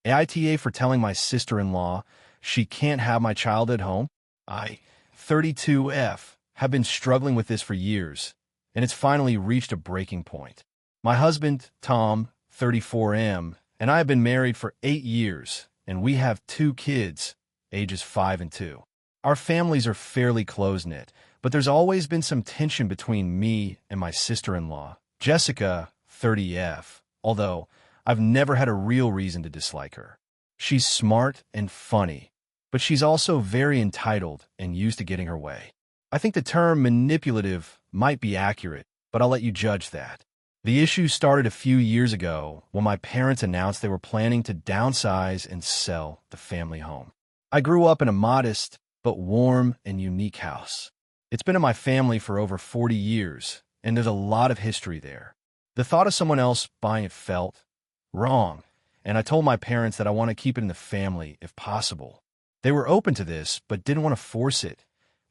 AITA for telling my sister-in-law she can't have my child at home. 32F, have been struggling with this for years, and it's finally reached a breaking point. My husband, Tom, 34M, and I have been married for 8 years, and we have 2 kids, ages 5 and 2. Our families are fairly close-knit, but there's always been some tension between me and my sister-in-law, Jessica, 30F, although I've never had a real reason to dislike her. She's smart and funny, but she's also very entitled and used to getting her way. I think the term manipulative might be accurate, but I'll let you judge that. The issue started a few years ago when my parents announced they were planning to downsize and sell the family home. I grew up in a modest but warm and unique house. It's been in my family for over 40 years, and there's a lot of history there. The thought of someone else buying it felt wrong, and I told my parents that I want to keep it in the family if possible. They were open to this, but didn't want to force it.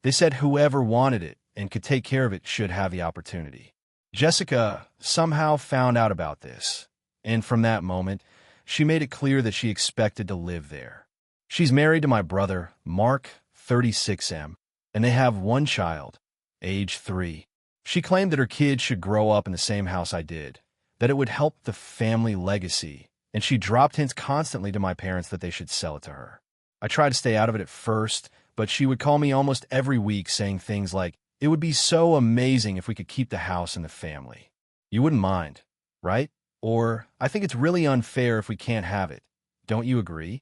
They said whoever wanted it and could take care of it should have the opportunity. Jessica somehow found out about this, and from that moment, she made it clear that she expected to live there. She's married to my brother, Mark, 36M, and they have 1 child, age 3. She claimed that her kids should grow up in the same house I did, that it would help the family legacy, and she dropped hints constantly to my parents that they should sell it to her. I tried to stay out of it at first, but she would call me almost every week saying things like, "It would be so amazing if we could keep the house in the family. You wouldn't mind, right?" Or, "I think it's really unfair if we can't have it. Don't you agree?"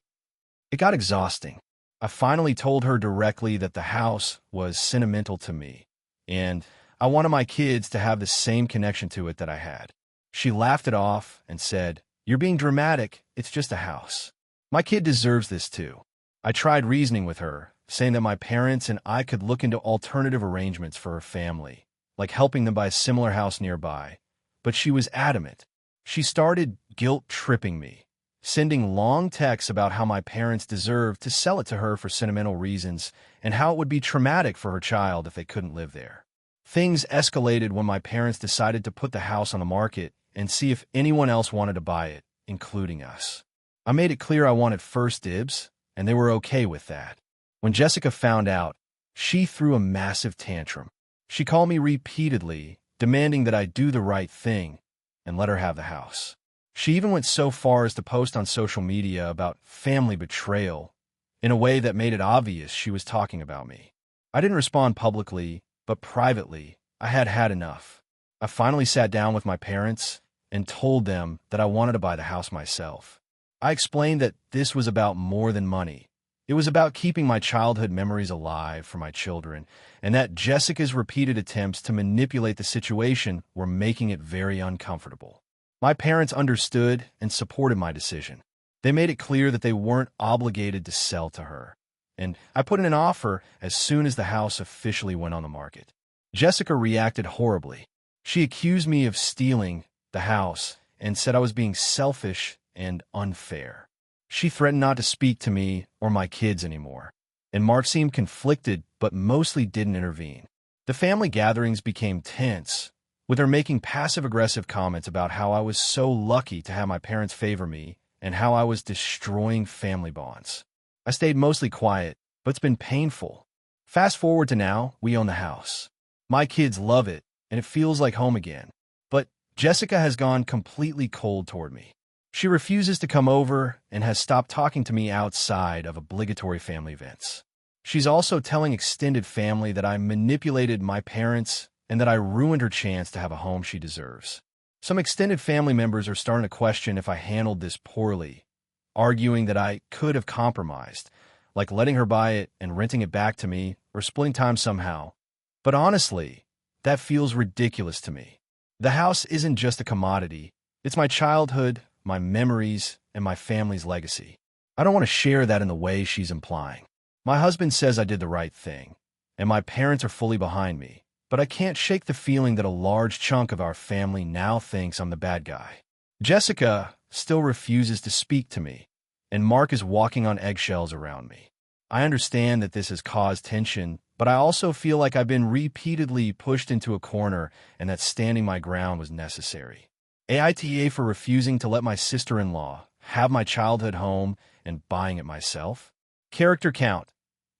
It got exhausting. I finally told her directly that the house was sentimental to me, and I wanted my kids to have the same connection to it that I had. She laughed it off and said, "You're being dramatic. It's just a house. My kid deserves this too." I tried reasoning with her, saying that my parents and I could look into alternative arrangements for her family, like helping them buy a similar house nearby, but she was adamant. She started guilt-tripping me, sending long texts about how my parents deserved to sell it to her for sentimental reasons and how it would be traumatic for her child if they couldn't live there. Things escalated when my parents decided to put the house on the market and see if anyone else wanted to buy it, including us. I made it clear I wanted first dibs, and they were okay with that. When Jessica found out, she threw a massive tantrum. She called me repeatedly, demanding that I do the right thing and let her have the house. She even went so far as to post on social media about family betrayal in a way that made it obvious she was talking about me. I didn't respond publicly, but privately, I had had enough. I finally sat down with my parents and told them that I wanted to buy the house myself. I explained that this was about more than money. It was about keeping my childhood memories alive for my children, and that Jessica's repeated attempts to manipulate the situation were making it very uncomfortable. My parents understood and supported my decision. They made it clear that they weren't obligated to sell to her, and I put in an offer as soon as the house officially went on the market. Jessica reacted horribly. She accused me of stealing the house and said I was being selfish and unfair. She threatened not to speak to me or my kids anymore, and Mark seemed conflicted but mostly didn't intervene. The family gatherings became tense, with her making passive-aggressive comments about how I was so lucky to have my parents favor me and how I was destroying family bonds. I stayed mostly quiet, but it's been painful. Fast forward to now, we own the house. My kids love it, and it feels like home again. But Jessica has gone completely cold toward me. She refuses to come over and has stopped talking to me outside of obligatory family events. She's also telling extended family that I manipulated my parents and that I ruined her chance to have a home she deserves. Some extended family members are starting to question if I handled this poorly, arguing that I could have compromised, like letting her buy it and renting it back to me or splitting time somehow. But honestly, that feels ridiculous to me. The house isn't just a commodity. It's my childhood, my memories, and my family's legacy. I don't want to share that in the way she's implying. My husband says I did the right thing, and my parents are fully behind me, but I can't shake the feeling that a large chunk of our family now thinks I'm the bad guy. Jessica still refuses to speak to me, and Mark is walking on eggshells around me. I understand that this has caused tension, but I also feel like I've been repeatedly pushed into a corner and that standing my ground was necessary. AITA for refusing to let my sister-in-law have my childhood home and buying it myself? Character count,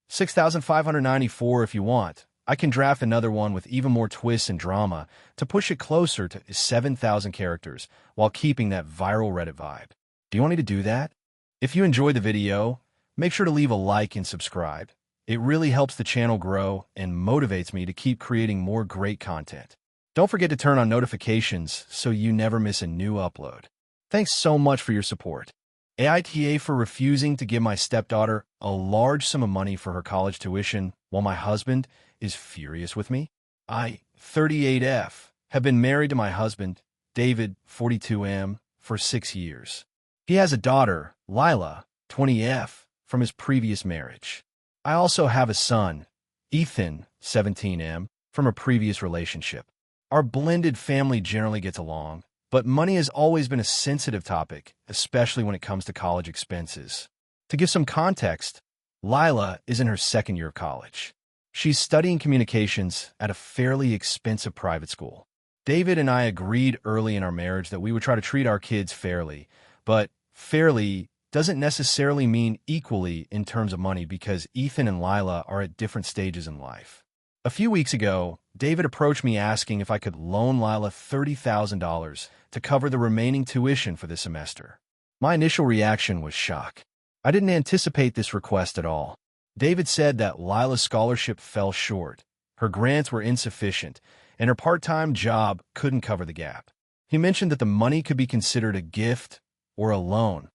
6,594 if you want. I can draft another one with even more twists and drama to push it closer to 7,000 characters while keeping that viral Reddit vibe. Do you want me to do that? If you enjoyed the video, make sure to leave a like and subscribe. It really helps the channel grow and motivates me to keep creating more great content. Don't forget to turn on notifications so you never miss a new upload. Thanks so much for your support. AITA for refusing to give my stepdaughter a large sum of money for her college tuition while my husband is furious with me. I, 38F, have been married to my husband, David, 42M, for 6 years. He has a daughter, Lila, 20F, from his previous marriage. I also have a son, Ethan, 17M, from a previous relationship. Our blended family generally gets along, but money has always been a sensitive topic, especially when it comes to college expenses. To give some context, Lila is in her second year of college. She's studying communications at a fairly expensive private school. David and I agreed early in our marriage that we would try to treat our kids fairly, but fairly doesn't necessarily mean equally in terms of money because Ethan and Lila are at different stages in life. A few weeks ago, David approached me asking if I could loan Lila $30,000 to cover the remaining tuition for this semester. My initial reaction was shock. I didn't anticipate this request at all. David said that Lila's scholarship fell short, her grants were insufficient, and her part-time job couldn't cover the gap. He mentioned that the money could be considered a gift or a loan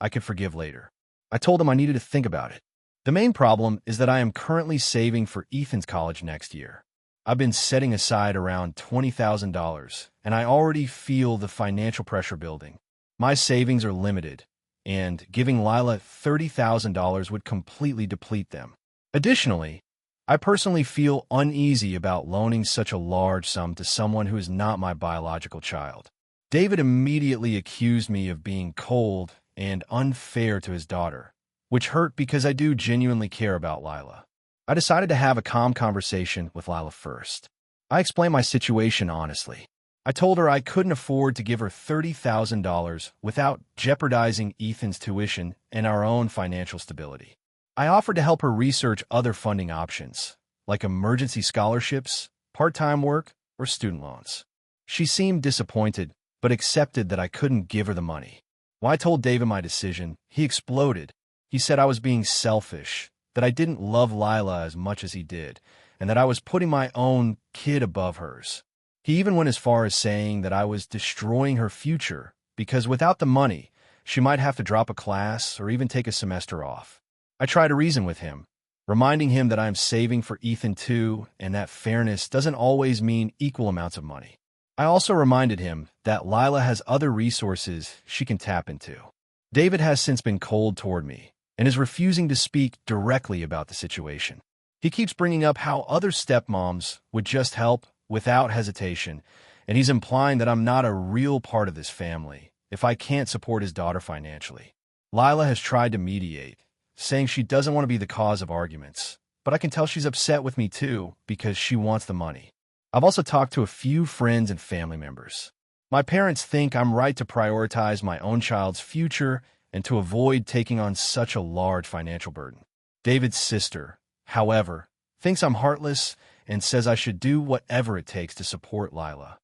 I could forgive later. I told him I needed to think about it. The main problem is that I am currently saving for Ethan's college next year. I've been setting aside around $20,000, and I already feel the financial pressure building. My savings are limited, and giving Lila $30,000 would completely deplete them. Additionally, I personally feel uneasy about loaning such a large sum to someone who is not my biological child. David immediately accused me of being cold and unfair to his daughter, which hurt because I do genuinely care about Lila. I decided to have a calm conversation with Lila first. I explained my situation honestly. I told her I couldn't afford to give her $30,000 without jeopardizing Ethan's tuition and our own financial stability. I offered to help her research other funding options, like emergency scholarships, part-time work, or student loans. She seemed disappointed, but accepted that I couldn't give her the money. When I told David my decision, he exploded. He said I was being selfish, that I didn't love Lila as much as he did, and that I was putting my own kid above hers. He even went as far as saying that I was destroying her future because without the money, she might have to drop a class or even take a semester off. I tried to reason with him, reminding him that I am saving for Ethan too, and that fairness doesn't always mean equal amounts of money. I also reminded him that Lila has other resources she can tap into. David has since been cold toward me and is refusing to speak directly about the situation. He keeps bringing up how other stepmoms would just help without hesitation, and he's implying that I'm not a real part of this family if I can't support his daughter financially. Lila has tried to mediate, saying she doesn't want to be the cause of arguments, but I can tell she's upset with me too because she wants the money. I've also talked to a few friends and family members. My parents think I'm right to prioritize my own child's future and to avoid taking on such a large financial burden. David's sister, however, thinks I'm heartless and says I should do whatever it takes to support Lila.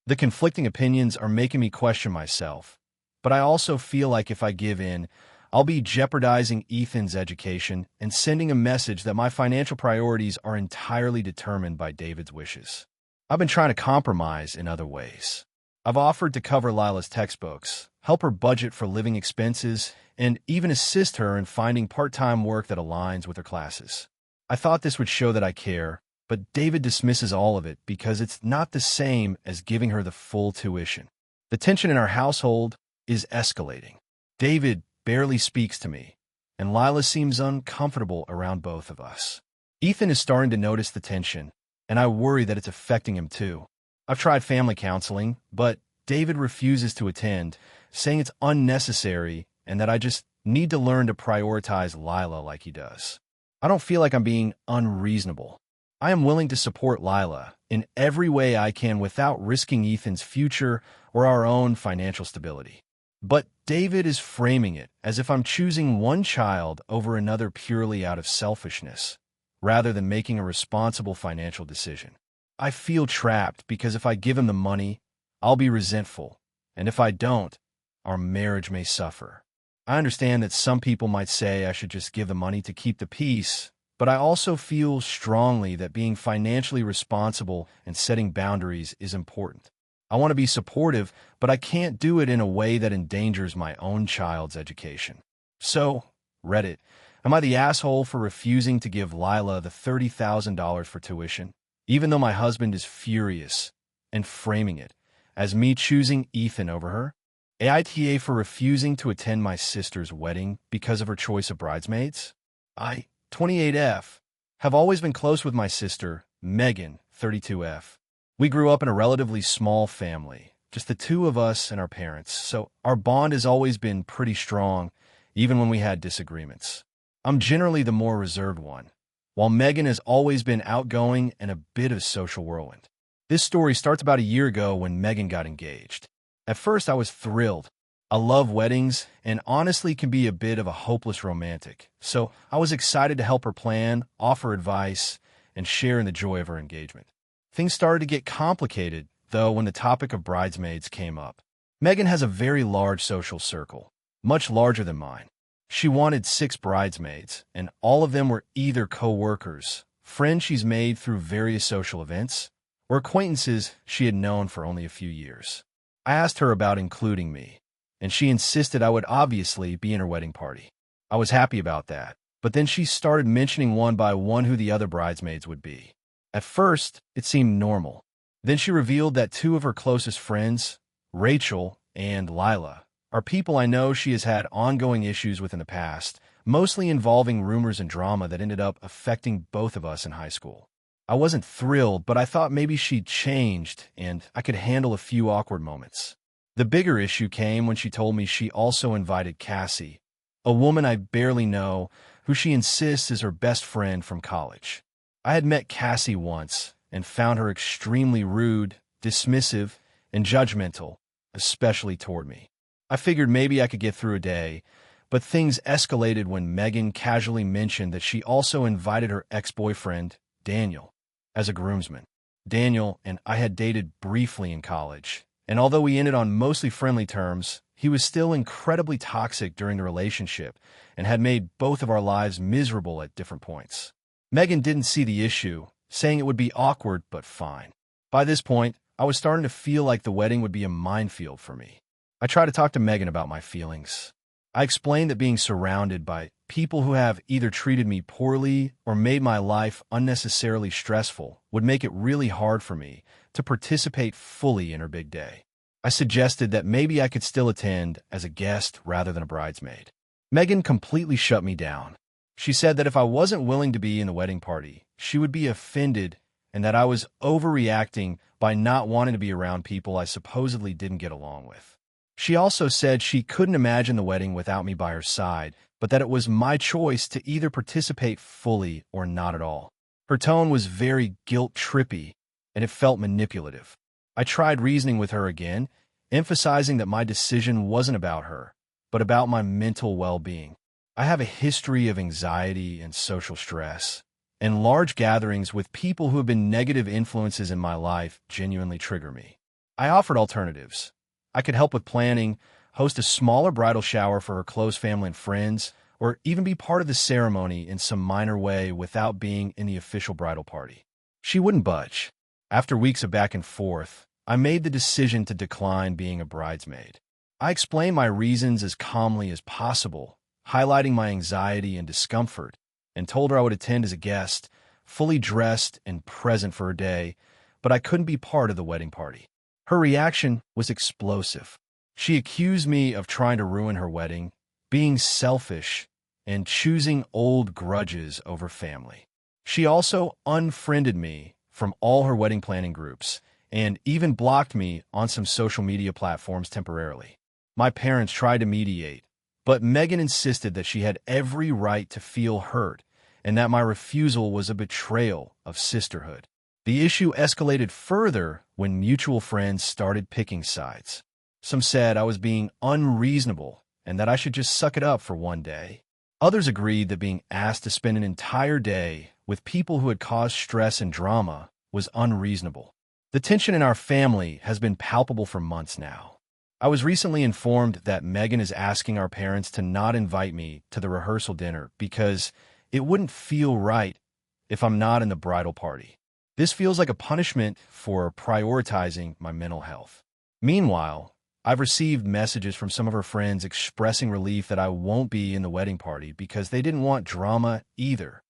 The conflicting opinions are making me question myself, but I also feel like if I give in, I'll be jeopardizing Ethan's education and sending a message that my financial priorities are entirely determined by David's wishes. I've been trying to compromise in other ways. I've offered to cover Lila's textbooks, help her budget for living expenses, and even assist her in finding part-time work that aligns with her classes. I thought this would show that I care, but David dismisses all of it because it's not the same as giving her the full tuition. The tension in our household is escalating. David barely speaks to me, and Lila seems uncomfortable around both of us. Ethan is starting to notice the tension, and I worry that it's affecting him too. I've tried family counseling, but David refuses to attend, saying it's unnecessary and that I just need to learn to prioritize Lila like he does. I don't feel like I'm being unreasonable. I am willing to support Lila in every way I can without risking Ethan's future or our own financial stability. But David is framing it as if I'm choosing one child over another purely out of selfishness, rather than making a responsible financial decision. I feel trapped because if I give him the money, I'll be resentful, and if I don't, our marriage may suffer. I understand that some people might say I should just give the money to keep the peace, but I also feel strongly that being financially responsible and setting boundaries is important. I want to be supportive, but I can't do it in a way that endangers my own child's education. So, Reddit, am I the asshole for refusing to give Lila the $30,000 for tuition, even though my husband is furious and framing it as me choosing Ethan over her? AITA for refusing to attend my sister's wedding because of her choice of bridesmaids? I, 28F, have always been close with my sister, Megan, 32F. We grew up in a relatively small family, just the two of us and our parents, so our bond has always been pretty strong, even when we had disagreements. I'm generally the more reserved one, while Megan has always been outgoing and a bit of a social whirlwind. This story starts about a year ago when Megan got engaged. At first, I was thrilled. I love weddings and honestly can be a bit of a hopeless romantic, so I was excited to help her plan, offer advice, and share in the joy of her engagement. Things started to get complicated, though, when the topic of bridesmaids came up. Megan has a very large social circle, much larger than mine. She wanted 6 bridesmaids, and all of them were either co-workers, friends she's made through various social events, or acquaintances she had known for only a few years. I asked her about including me, and she insisted I would obviously be in her wedding party. I was happy about that, but then she started mentioning one by one who the other bridesmaids would be. At first, it seemed normal. Then she revealed that 2 of her closest friends, Rachel and Lila, are people I know she has had ongoing issues with in the past, mostly involving rumors and drama that ended up affecting both of us in high school. I wasn't thrilled, but I thought maybe she'd changed and I could handle a few awkward moments. The bigger issue came when she told me she also invited Cassie, a woman I barely know, who she insists is her best friend from college. I had met Cassie once and found her extremely rude, dismissive, and judgmental, especially toward me. I figured maybe I could get through a day, but things escalated when Megan casually mentioned that she also invited her ex-boyfriend, Daniel, as a groomsman. Daniel and I had dated briefly in college, and although we ended on mostly friendly terms, he was still incredibly toxic during the relationship and had made both of our lives miserable at different points. Megan didn't see the issue, saying it would be awkward but fine. By this point, I was starting to feel like the wedding would be a minefield for me. I tried to talk to Megan about my feelings. I explained that being surrounded by people who have either treated me poorly or made my life unnecessarily stressful would make it really hard for me to participate fully in her big day. I suggested that maybe I could still attend as a guest rather than a bridesmaid. Megan completely shut me down. She said that if I wasn't willing to be in the wedding party, she would be offended and that I was overreacting by not wanting to be around people I supposedly didn't get along with. She also said she couldn't imagine the wedding without me by her side, but that it was my choice to either participate fully or not at all. Her tone was very guilt-trippy, and it felt manipulative. I tried reasoning with her again, emphasizing that my decision wasn't about her, but about my mental well-being. I have a history of anxiety and social stress, and large gatherings with people who have been negative influences in my life genuinely trigger me. I offered alternatives. I could help with planning, host a smaller bridal shower for her close family and friends, or even be part of the ceremony in some minor way without being in the official bridal party. She wouldn't budge. After weeks of back and forth, I made the decision to decline being a bridesmaid. I explained my reasons as calmly as possible, highlighting my anxiety and discomfort, and told her I would attend as a guest, fully dressed and present for her day, but I couldn't be part of the wedding party. Her reaction was explosive. She accused me of trying to ruin her wedding, being selfish, and choosing old grudges over family. She also unfriended me from all her wedding planning groups and even blocked me on some social media platforms temporarily. My parents tried to mediate, but Megan insisted that she had every right to feel hurt and that my refusal was a betrayal of sisterhood. The issue escalated further when mutual friends started picking sides. Some said I was being unreasonable and that I should just suck it up for one day. Others agreed that being asked to spend an entire day with people who had caused stress and drama was unreasonable. The tension in our family has been palpable for months now. I was recently informed that Megan is asking our parents to not invite me to the rehearsal dinner because it wouldn't feel right if I'm not in the bridal party. This feels like a punishment for prioritizing my mental health. Meanwhile, I've received messages from some of her friends expressing relief that I won't be in the wedding party because they didn't want drama either.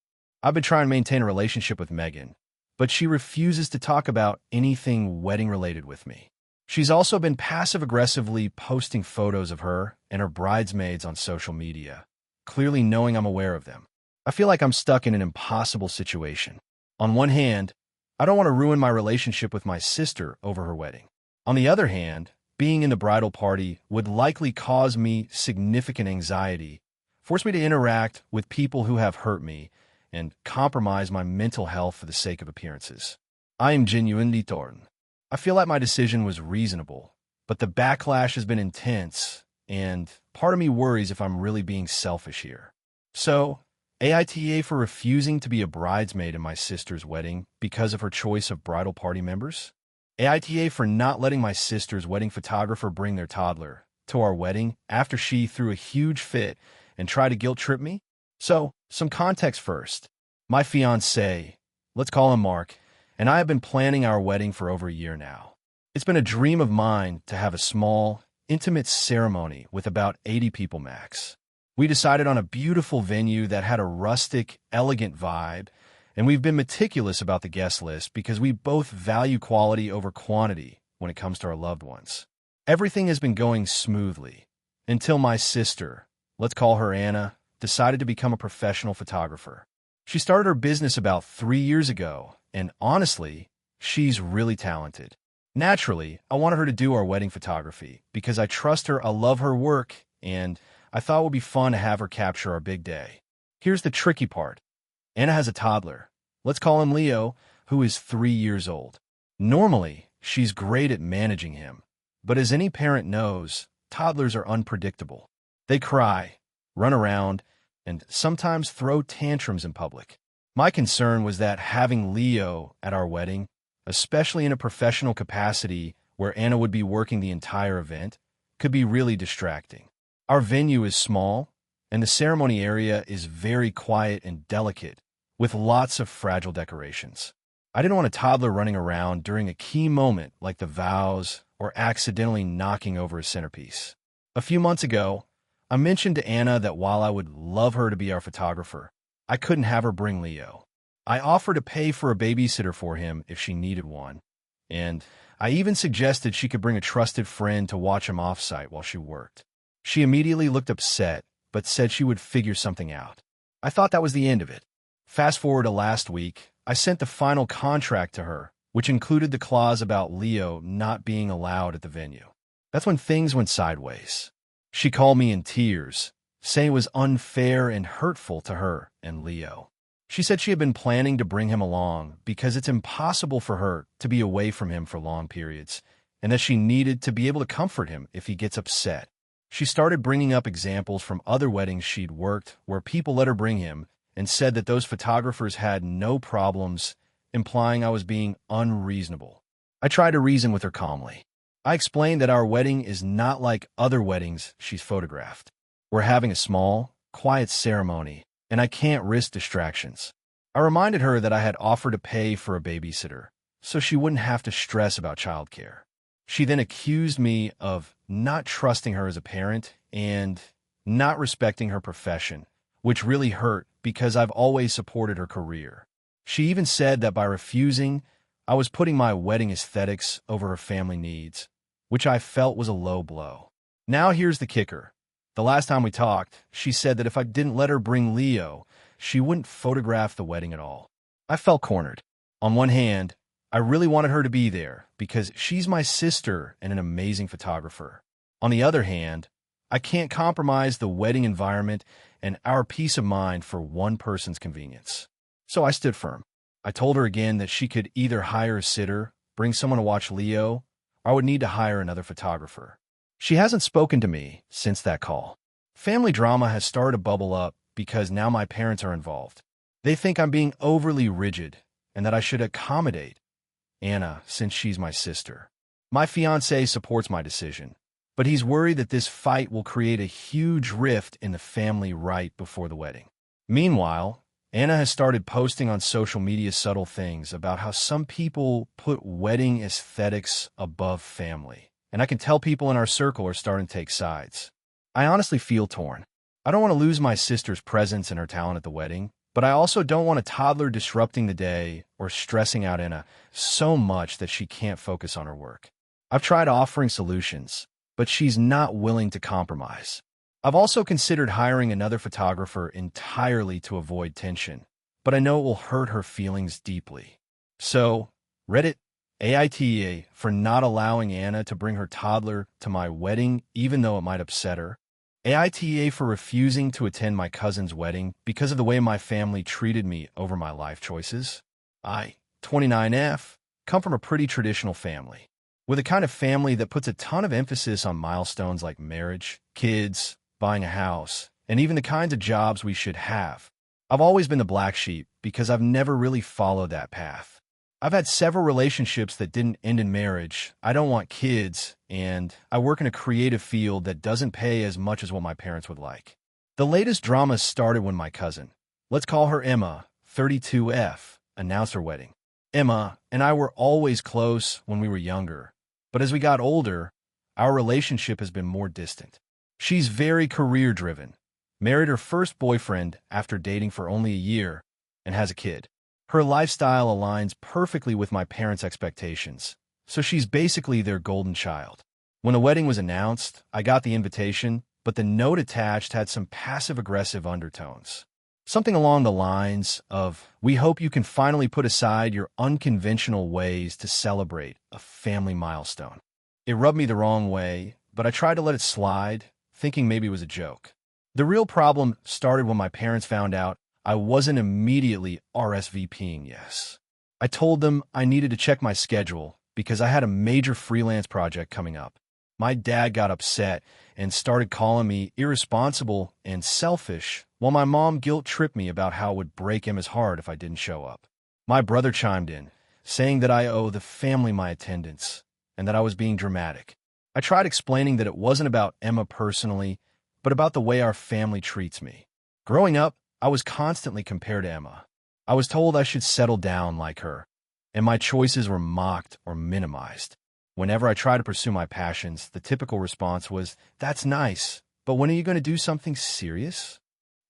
I've been trying to maintain a relationship with Megan, but she refuses to talk about anything wedding-related with me. She's also been passive-aggressively posting photos of her and her bridesmaids on social media, clearly knowing I'm aware of them. I feel like I'm stuck in an impossible situation. On one hand, I don't want to ruin my relationship with my sister over her wedding. On the other hand, being in the bridal party would likely cause me significant anxiety, force me to interact with people who have hurt me, and compromise my mental health for the sake of appearances. I am genuinely torn. I feel like my decision was reasonable, but the backlash has been intense, and part of me worries if I'm really being selfish here. So, AITA for refusing to be a bridesmaid in my sister's wedding because of her choice of bridal party members? AITA for not letting my sister's wedding photographer bring their toddler to our wedding after she threw a huge fit and tried to guilt-trip me? So, some context first. My fiancé, let's call him Mark, and I have been planning our wedding for over a year now. It's been a dream of mine to have a small, intimate ceremony with about 80 people max. We decided on a beautiful venue that had a rustic, elegant vibe, and we've been meticulous about the guest list because we both value quality over quantity when it comes to our loved ones. Everything has been going smoothly until my sister, let's call her Anna, decided to become a professional photographer. She started her business about 3 years ago, and honestly, she's really talented. Naturally, I wanted her to do our wedding photography because I trust her, I love her work, and I thought it would be fun to have her capture our big day. Here's the tricky part. Anna has a toddler. Let's call him Leo, who is 3 years old. Normally, she's great at managing him, but as any parent knows, toddlers are unpredictable. They cry, run around, and sometimes throw tantrums in public. My concern was that having Leo at our wedding, especially in a professional capacity where Anna would be working the entire event, could be really distracting. Our venue is small, and the ceremony area is very quiet and delicate, with lots of fragile decorations. I didn't want a toddler running around during a key moment like the vows or accidentally knocking over a centerpiece. A few months ago, I mentioned to Anna that while I would love her to be our photographer, I couldn't have her bring Leo. I offered to pay for a babysitter for him if she needed one, and I even suggested she could bring a trusted friend to watch him off-site while she worked. She immediately looked upset, but said she would figure something out. I thought that was the end of it. Fast forward to last week, I sent the final contract to her, which included the clause about Leo not being allowed at the venue. That's when things went sideways. She called me in tears, saying it was unfair and hurtful to her and Leo. She said she had been planning to bring him along because it's impossible for her to be away from him for long periods, and that she needed to be able to comfort him if he gets upset. She started bringing up examples from other weddings she'd worked where people let her bring him and said that those photographers had no problems, implying I was being unreasonable. I tried to reason with her calmly. I explained that our wedding is not like other weddings she's photographed. We're having a small, quiet ceremony, and I can't risk distractions. I reminded her that I had offered to pay for a babysitter, so she wouldn't have to stress about childcare. She then accused me of not trusting her as a parent and not respecting her profession, which really hurt because I've always supported her career. She even said that by refusing, I was putting my wedding aesthetics over her family needs, which I felt was a low blow. Now here's the kicker. The last time we talked, she said that if I didn't let her bring Leo, she wouldn't photograph the wedding at all. I felt cornered. On one hand, I really wanted her to be there because she's my sister and an amazing photographer. On the other hand, I can't compromise the wedding environment and our peace of mind for one person's convenience. So I stood firm. I told her again that she could either hire a sitter, bring someone to watch Leo, or I would need to hire another photographer. She hasn't spoken to me since that call. Family drama has started to bubble up because now my parents are involved. They think I'm being overly rigid and that I should accommodate Anna since she's my sister. My fiancé supports my decision, but he's worried that this fight will create a huge rift in the family right before the wedding. Meanwhile, Anna has started posting on social media subtle things about how some people put wedding aesthetics above family, and I can tell people in our circle are starting to take sides. I honestly feel torn. I don't want to lose my sister's presence and her talent at the wedding, but I also don't want a toddler disrupting the day or stressing out Anna so much that she can't focus on her work. I've tried offering solutions, but she's not willing to compromise. I've also considered hiring another photographer entirely to avoid tension, but I know it will hurt her feelings deeply. So, Reddit, AITA for not allowing Anna to bring her toddler to my wedding even though it might upset her. AITA for refusing to attend my cousin's wedding because of the way my family treated me over my life choices. I, 29F, come from a pretty traditional family, with a kind of family that puts a ton of emphasis on milestones like marriage, kids, buying a house, and even the kinds of jobs we should have. I've always been the black sheep because I've never really followed that path. I've had several relationships that didn't end in marriage. I don't want kids, and I work in a creative field that doesn't pay as much as what my parents would like. The latest drama started when my cousin, let's call her Emma, 32F, announced her wedding. Emma and I were always close when we were younger, but as we got older, our relationship has been more distant. She's very career-driven, married her first boyfriend after dating for only a year, and has a kid. Her lifestyle aligns perfectly with my parents' expectations, so she's basically their golden child. When the wedding was announced, I got the invitation, but the note attached had some passive-aggressive undertones. Something along the lines of, "We hope you can finally put aside your unconventional ways to celebrate a family milestone." It rubbed me the wrong way, but I tried to let it slide, thinking maybe it was a joke. The real problem started when my parents found out I wasn't immediately RSVPing yes. I told them I needed to check my schedule because I had a major freelance project coming up. My dad got upset and started calling me irresponsible and selfish, while my mom guilt-tripped me about how it would break Emma's heart if I didn't show up. My brother chimed in, saying that I owe the family my attendance and that I was being dramatic. I tried explaining that it wasn't about Emma personally, but about the way our family treats me. Growing up, I was constantly compared to Emma. I was told I should settle down like her, and my choices were mocked or minimized. Whenever I tried to pursue my passions, the typical response was, "That's nice, but when are you going to do something serious?"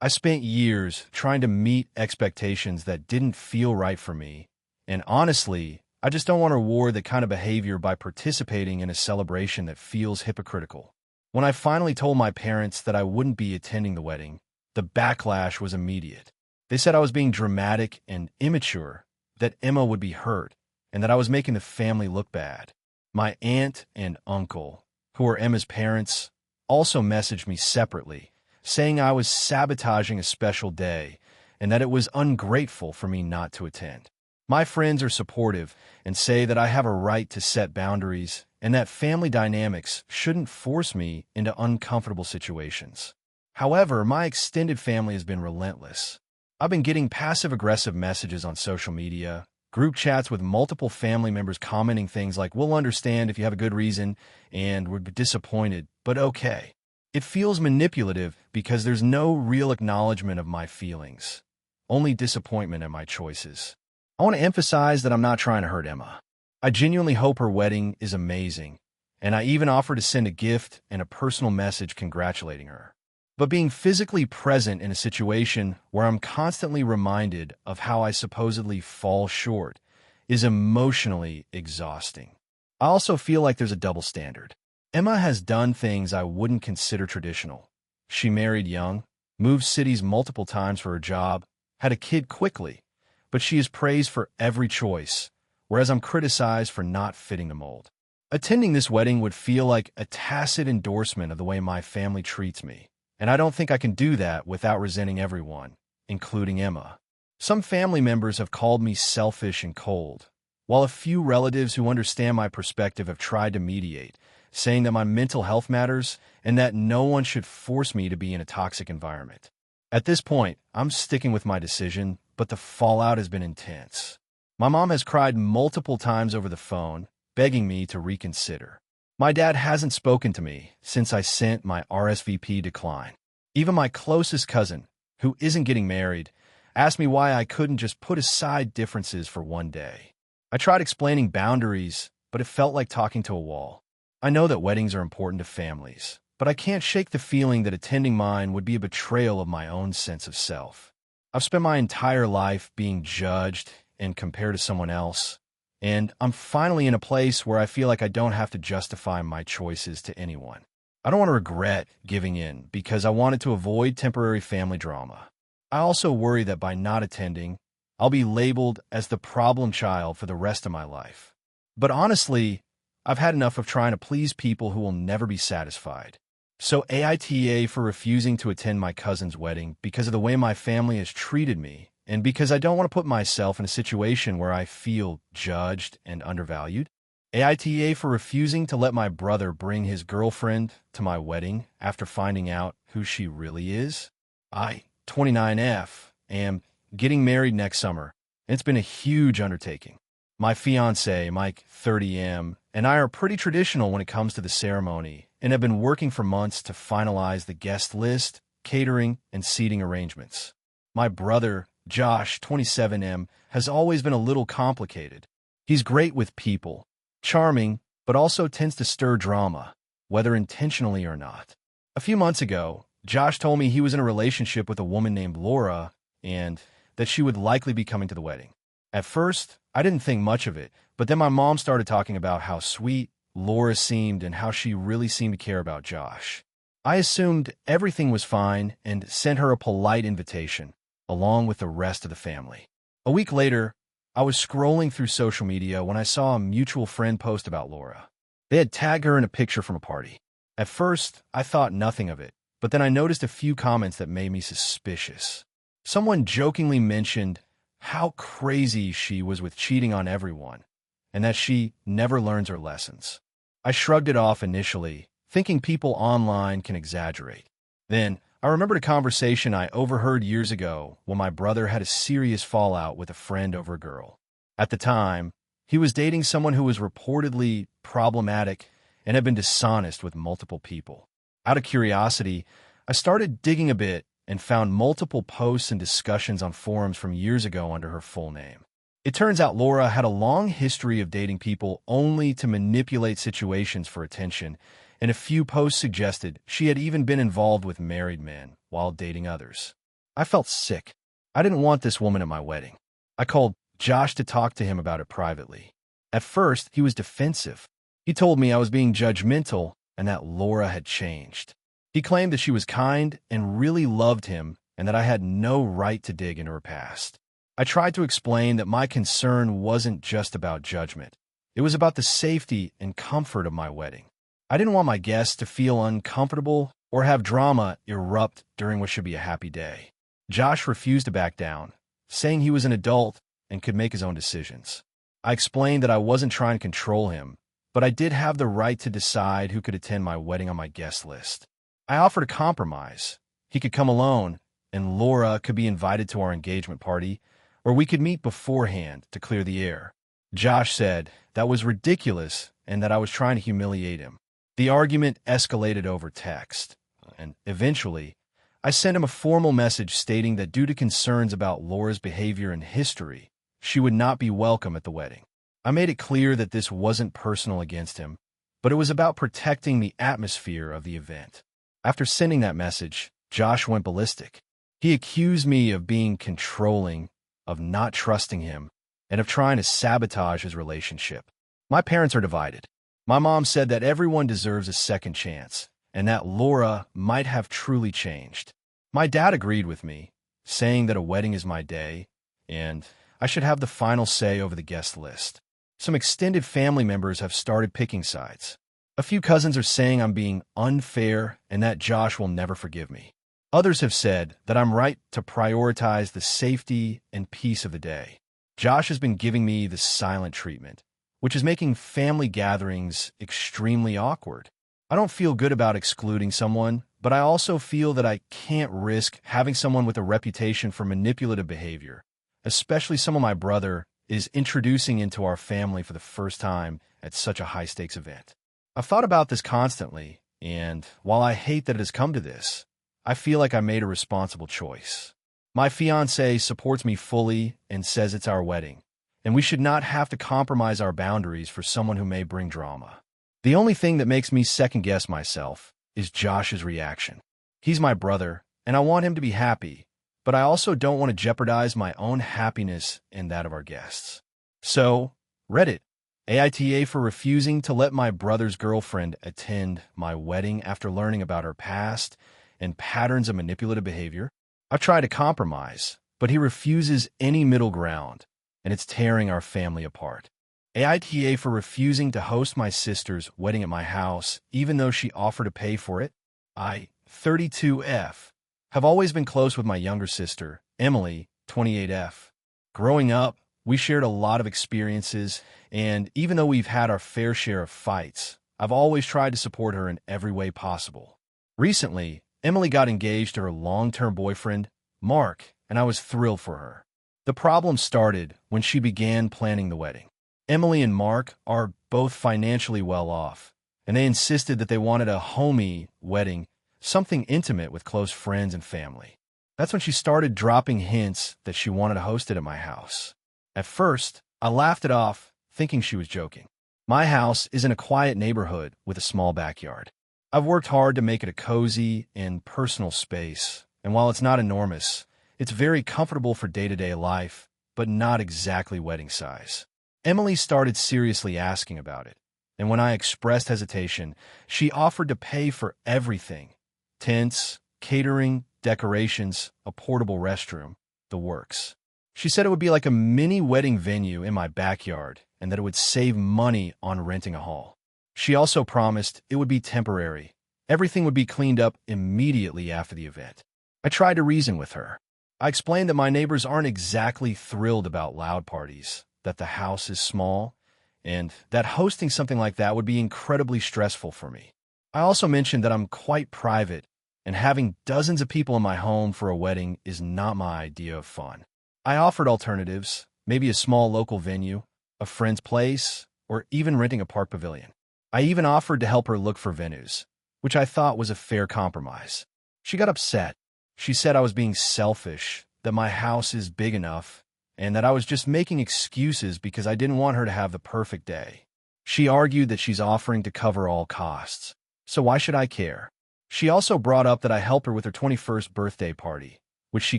I spent years trying to meet expectations that didn't feel right for me, and honestly, I just don't want to reward that kind of behavior by participating in a celebration that feels hypocritical. When I finally told my parents that I wouldn't be attending the wedding, the backlash was immediate. They said I was being dramatic and immature, that Emma would be hurt, and that I was making the family look bad. My aunt and uncle, who are Emma's parents, also messaged me separately, saying I was sabotaging a special day and that it was ungrateful for me not to attend. My friends are supportive and say that I have a right to set boundaries and that family dynamics shouldn't force me into uncomfortable situations. However, my extended family has been relentless. I've been getting passive-aggressive messages on social media, group chats with multiple family members commenting things like, "We'll understand if you have a good reason," and "We're disappointed, but okay." It feels manipulative because there's no real acknowledgement of my feelings, only disappointment at my choices. I want to emphasize that I'm not trying to hurt Emma. I genuinely hope her wedding is amazing, and I even offered to send a gift and a personal message congratulating her. But being physically present in a situation where I'm constantly reminded of how I supposedly fall short is emotionally exhausting. I also feel like there's a double standard. Emma has done things I wouldn't consider traditional. She married young, moved cities multiple times for her job, had a kid quickly, but she is praised for every choice, whereas I'm criticized for not fitting the mold. Attending this wedding would feel like a tacit endorsement of the way my family treats me. And I don't think I can do that without resenting everyone, including Emma. Some family members have called me selfish and cold, while a few relatives who understand my perspective have tried to mediate, saying that my mental health matters and that no one should force me to be in a toxic environment. At this point, I'm sticking with my decision, but the fallout has been intense. My mom has cried multiple times over the phone, begging me to reconsider. My dad hasn't spoken to me since I sent my RSVP decline. Even my closest cousin, who isn't getting married, asked me why I couldn't just put aside differences for one day. I tried explaining boundaries, but it felt like talking to a wall. I know that weddings are important to families, but I can't shake the feeling that attending mine would be a betrayal of my own sense of self. I've spent my entire life being judged and compared to someone else, and I'm finally in a place where I feel like I don't have to justify my choices to anyone. I don't want to regret giving in because I wanted to avoid temporary family drama. I also worry that by not attending, I'll be labeled as the problem child for the rest of my life. But honestly, I've had enough of trying to please people who will never be satisfied. So AITA for refusing to attend my cousin's wedding because of the way my family has treated me, and because I don't want to put myself in a situation where I feel judged and undervalued. AITA for refusing to let my brother bring his girlfriend to my wedding after finding out who she really is. I, 29F, am getting married next summer, and it's been a huge undertaking. My fiancé, Mike, 30M, and I are pretty traditional when it comes to the ceremony and have been working for months to finalize the guest list, catering, and seating arrangements. My brother, Josh, 27M, has always been a little complicated. He's great with people, charming, but also tends to stir drama, whether intentionally or not. A few months ago, Josh told me he was in a relationship with a woman named Laura and that she would likely be coming to the wedding. At first, I didn't think much of it, but then my mom started talking about how sweet Laura seemed and how she really seemed to care about Josh. I assumed everything was fine and sent her a polite invitation, along with the rest of the family. A week later, I was scrolling through social media when I saw a mutual friend post about Laura. They had tagged her in a picture from a party. At first, I thought nothing of it, but then I noticed a few comments that made me suspicious. Someone jokingly mentioned how crazy she was with cheating on everyone, and that she never learns her lessons. I shrugged it off initially, thinking people online can exaggerate. Then, I remembered a conversation I overheard years ago when my brother had a serious fallout with a friend over a girl. At the time, he was dating someone who was reportedly problematic and had been dishonest with multiple people. Out of curiosity, I started digging a bit and found multiple posts and discussions on forums from years ago under her full name. It turns out Laura had a long history of dating people only to manipulate situations for attention, and a few posts suggested she had even been involved with married men while dating others. I felt sick. I didn't want this woman at my wedding. I called Josh to talk to him about it privately. At first, he was defensive. He told me I was being judgmental and that Laura had changed. He claimed that she was kind and really loved him and that I had no right to dig into her past. I tried to explain that my concern wasn't just about judgment. It was about the safety and comfort of my wedding. I didn't want my guests to feel uncomfortable or have drama erupt during what should be a happy day. Josh refused to back down, saying he was an adult and could make his own decisions. I explained that I wasn't trying to control him, but I did have the right to decide who could attend my wedding on my guest list. I offered a compromise. He could come alone, and Laura could be invited to our engagement party, or we could meet beforehand to clear the air. Josh said that was ridiculous and that I was trying to humiliate him. The argument escalated over text, and eventually, I sent him a formal message stating that due to concerns about Laura's behavior and history, she would not be welcome at the wedding. I made it clear that this wasn't personal against him, but it was about protecting the atmosphere of the event. After sending that message, Josh went ballistic. He accused me of being controlling, of not trusting him, and of trying to sabotage his relationship. My parents are divided. My mom said that everyone deserves a second chance, and that Laura might have truly changed. My dad agreed with me, saying that a wedding is my day, and I should have the final say over the guest list. Some extended family members have started picking sides. A few cousins are saying I'm being unfair and that Josh will never forgive me. Others have said that I'm right to prioritize the safety and peace of the day. Josh has been giving me the silent treatment, which is making family gatherings extremely awkward. I don't feel good about excluding someone, but I also feel that I can't risk having someone with a reputation for manipulative behavior, especially someone my brother is introducing into our family for the first time at such a high-stakes event. I've thought about this constantly, and while I hate that it has come to this, I feel like I made a responsible choice. My fiancé supports me fully and says it's our wedding, and we should not have to compromise our boundaries for someone who may bring drama. The only thing that makes me second-guess myself is Josh's reaction. He's my brother, and I want him to be happy, but I also don't want to jeopardize my own happiness and that of our guests. So, Reddit, AITA for refusing to let my brother's girlfriend attend my wedding after learning about her past and patterns of manipulative behavior. I've tried to compromise, but he refuses any middle ground, and it's tearing our family apart. AITA for refusing to host my sister's wedding at my house, even though she offered to pay for it. I, 32F, have always been close with my younger sister, Emily, 28F. Growing up, we shared a lot of experiences, and even though we've had our fair share of fights, I've always tried to support her in every way possible. Recently, Emily got engaged to her long-term boyfriend, Mark, and I was thrilled for her. The problem started when she began planning the wedding. Emily and Mark are both financially well off, and they insisted that they wanted a homey wedding, something intimate with close friends and family. That's when she started dropping hints that she wanted to host it at my house. At first, I laughed it off, thinking she was joking. My house is in a quiet neighborhood with a small backyard. I've worked hard to make it a cozy and personal space, and while it's not enormous, it's very comfortable for day-to-day life, but not exactly wedding size. Emily started seriously asking about it, and when I expressed hesitation, she offered to pay for everything: tents, catering, decorations, a portable restroom, the works. She said it would be like a mini wedding venue in my backyard and that it would save money on renting a hall. She also promised it would be temporary. Everything would be cleaned up immediately after the event. I tried to reason with her. I explained that my neighbors aren't exactly thrilled about loud parties, that the house is small, and that hosting something like that would be incredibly stressful for me. I also mentioned that I'm quite private, and having dozens of people in my home for a wedding is not my idea of fun. I offered alternatives, maybe a small local venue, a friend's place, or even renting a park pavilion. I even offered to help her look for venues, which I thought was a fair compromise. She got upset. She said I was being selfish, that my house is big enough, and that I was just making excuses because I didn't want her to have the perfect day. She argued that she's offering to cover all costs, so why should I care? She also brought up that I helped her with her 21st birthday party, which she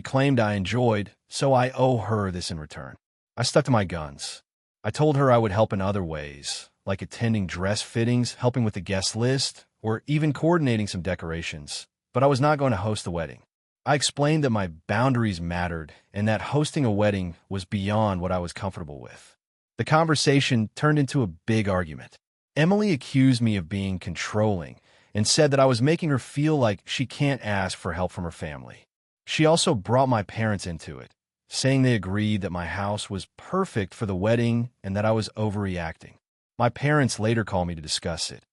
claimed I enjoyed, so I owe her this in return. I stuck to my guns. I told her I would help in other ways, like attending dress fittings, helping with the guest list, or even coordinating some decorations, but I was not going to host the wedding. I explained that my boundaries mattered and that hosting a wedding was beyond what I was comfortable with. The conversation turned into a big argument. Emily accused me of being controlling and said that I was making her feel like she can't ask for help from her family. She also brought my parents into it, saying they agreed that my house was perfect for the wedding and that I was overreacting. My parents later called me to discuss it,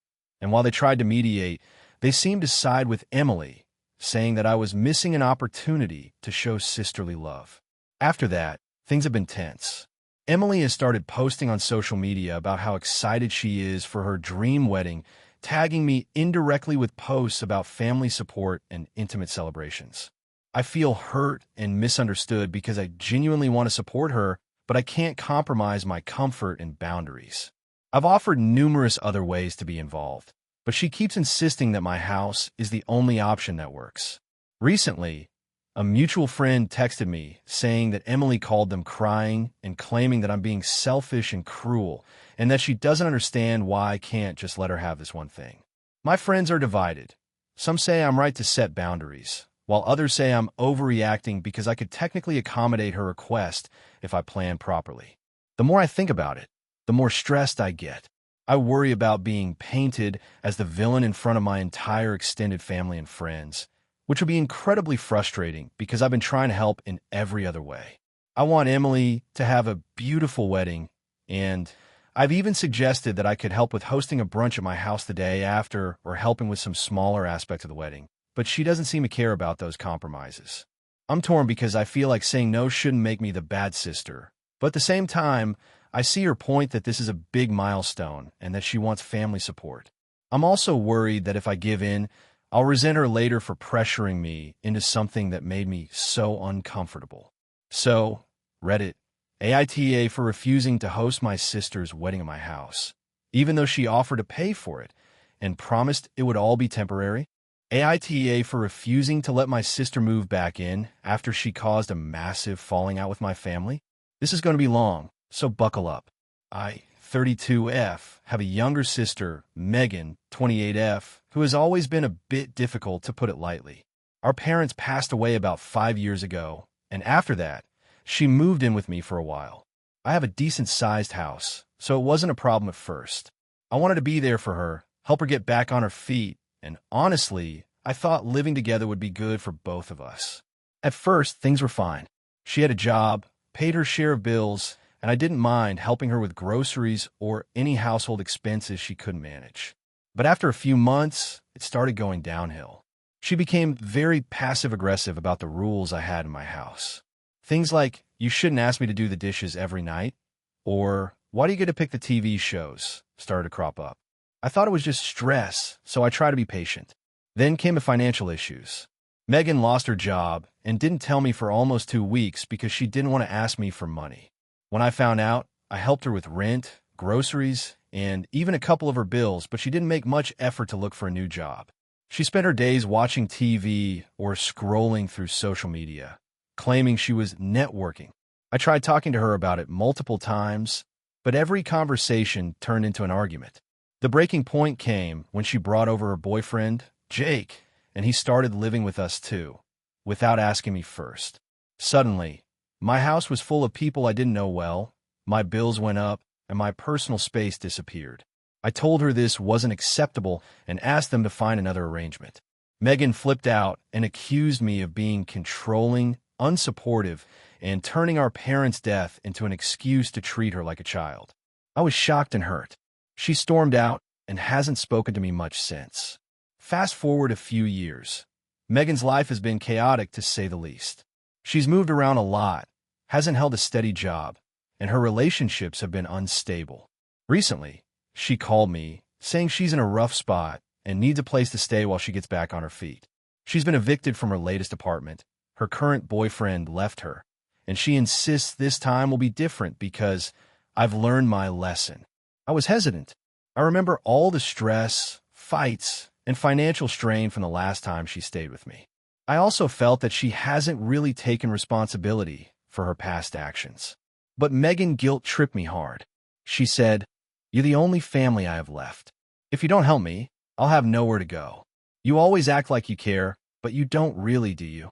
and while they tried to mediate, they seemed to side with Emily, saying that I was missing an opportunity to show sisterly love. After that, things have been tense. Emily has started posting on social media about how excited she is for her dream wedding, tagging me indirectly with posts about family support and intimate celebrations. I feel hurt and misunderstood because I genuinely want to support her, but I can't compromise my comfort and boundaries. I've offered numerous other ways to be involved, but she keeps insisting that my house is the only option that works. Recently, a mutual friend texted me saying that Emily called them crying and claiming that I'm being selfish and cruel, and that she doesn't understand why I can't just let her have this one thing. My friends are divided. Some say I'm right to set boundaries, while others say I'm overreacting because I could technically accommodate her request if I plan properly. The more I think about it, the more stressed I get. I worry about being painted as the villain in front of my entire extended family and friends, which would be incredibly frustrating because I've been trying to help in every other way. I want Emily to have a beautiful wedding, and I've even suggested that I could help with hosting a brunch at my house the day after or helping with some smaller aspects of the wedding, but she doesn't seem to care about those compromises. I'm torn because I feel like saying no shouldn't make me the bad sister, but at the same time, I see her point that this is a big milestone and that she wants family support. I'm also worried that if I give in, I'll resent her later for pressuring me into something that made me so uncomfortable. So, Reddit, AITA for refusing to host my sister's wedding at my house, even though she offered to pay for it and promised it would all be temporary. AITA for refusing to let my sister move back in after she caused a massive falling out with my family. This is going to be long, so buckle up. I, 32F, have a younger sister, Megan, 28F, who has always been a bit difficult, to put it lightly. Our parents passed away about 5 years ago, and after that, she moved in with me for a while. I have a decent-sized house, so it wasn't a problem at first. I wanted to be there for her, help her get back on her feet, and honestly, I thought living together would be good for both of us. At first, things were fine. She had a job, paid her share of bills, and I didn't mind helping her with groceries or any household expenses she couldn't manage. But after a few months, it started going downhill. She became very passive-aggressive about the rules I had in my house. Things like, you shouldn't ask me to do the dishes every night, or why do you get to pick the TV shows, started to crop up. I thought it was just stress, so I tried to be patient. Then came the financial issues. Megan lost her job and didn't tell me for almost 2 weeks because she didn't want to ask me for money. When I found out, I helped her with rent, groceries, and even a couple of her bills, but she didn't make much effort to look for a new job. She spent her days watching TV or scrolling through social media, claiming she was networking. I tried talking to her about it multiple times, but every conversation turned into an argument. The breaking point came when she brought over her boyfriend, Jake, and he started living with us too, without asking me first. Suddenly, my house was full of people I didn't know well, my bills went up, and my personal space disappeared. I told her this wasn't acceptable and asked them to find another arrangement. Megan flipped out and accused me of being controlling, unsupportive, and turning our parents' death into an excuse to treat her like a child. I was shocked and hurt. She stormed out and hasn't spoken to me much since. Fast forward a few years. Megan's life has been chaotic, to say the least. She's moved around a lot, hasn't held a steady job, and her relationships have been unstable. Recently, she called me, saying she's in a rough spot and needs a place to stay while she gets back on her feet. She's been evicted from her latest apartment. Her current boyfriend left her, and she insists this time will be different because I've learned my lesson. I was hesitant. I remember all the stress, fights, and financial strain from the last time she stayed with me. I also felt that she hasn't really taken responsibility for her past actions. But Megan guilt-tripped me hard. She said, "You're the only family I have left. If you don't help me, I'll have nowhere to go. You always act like you care, but you don't really, do you?"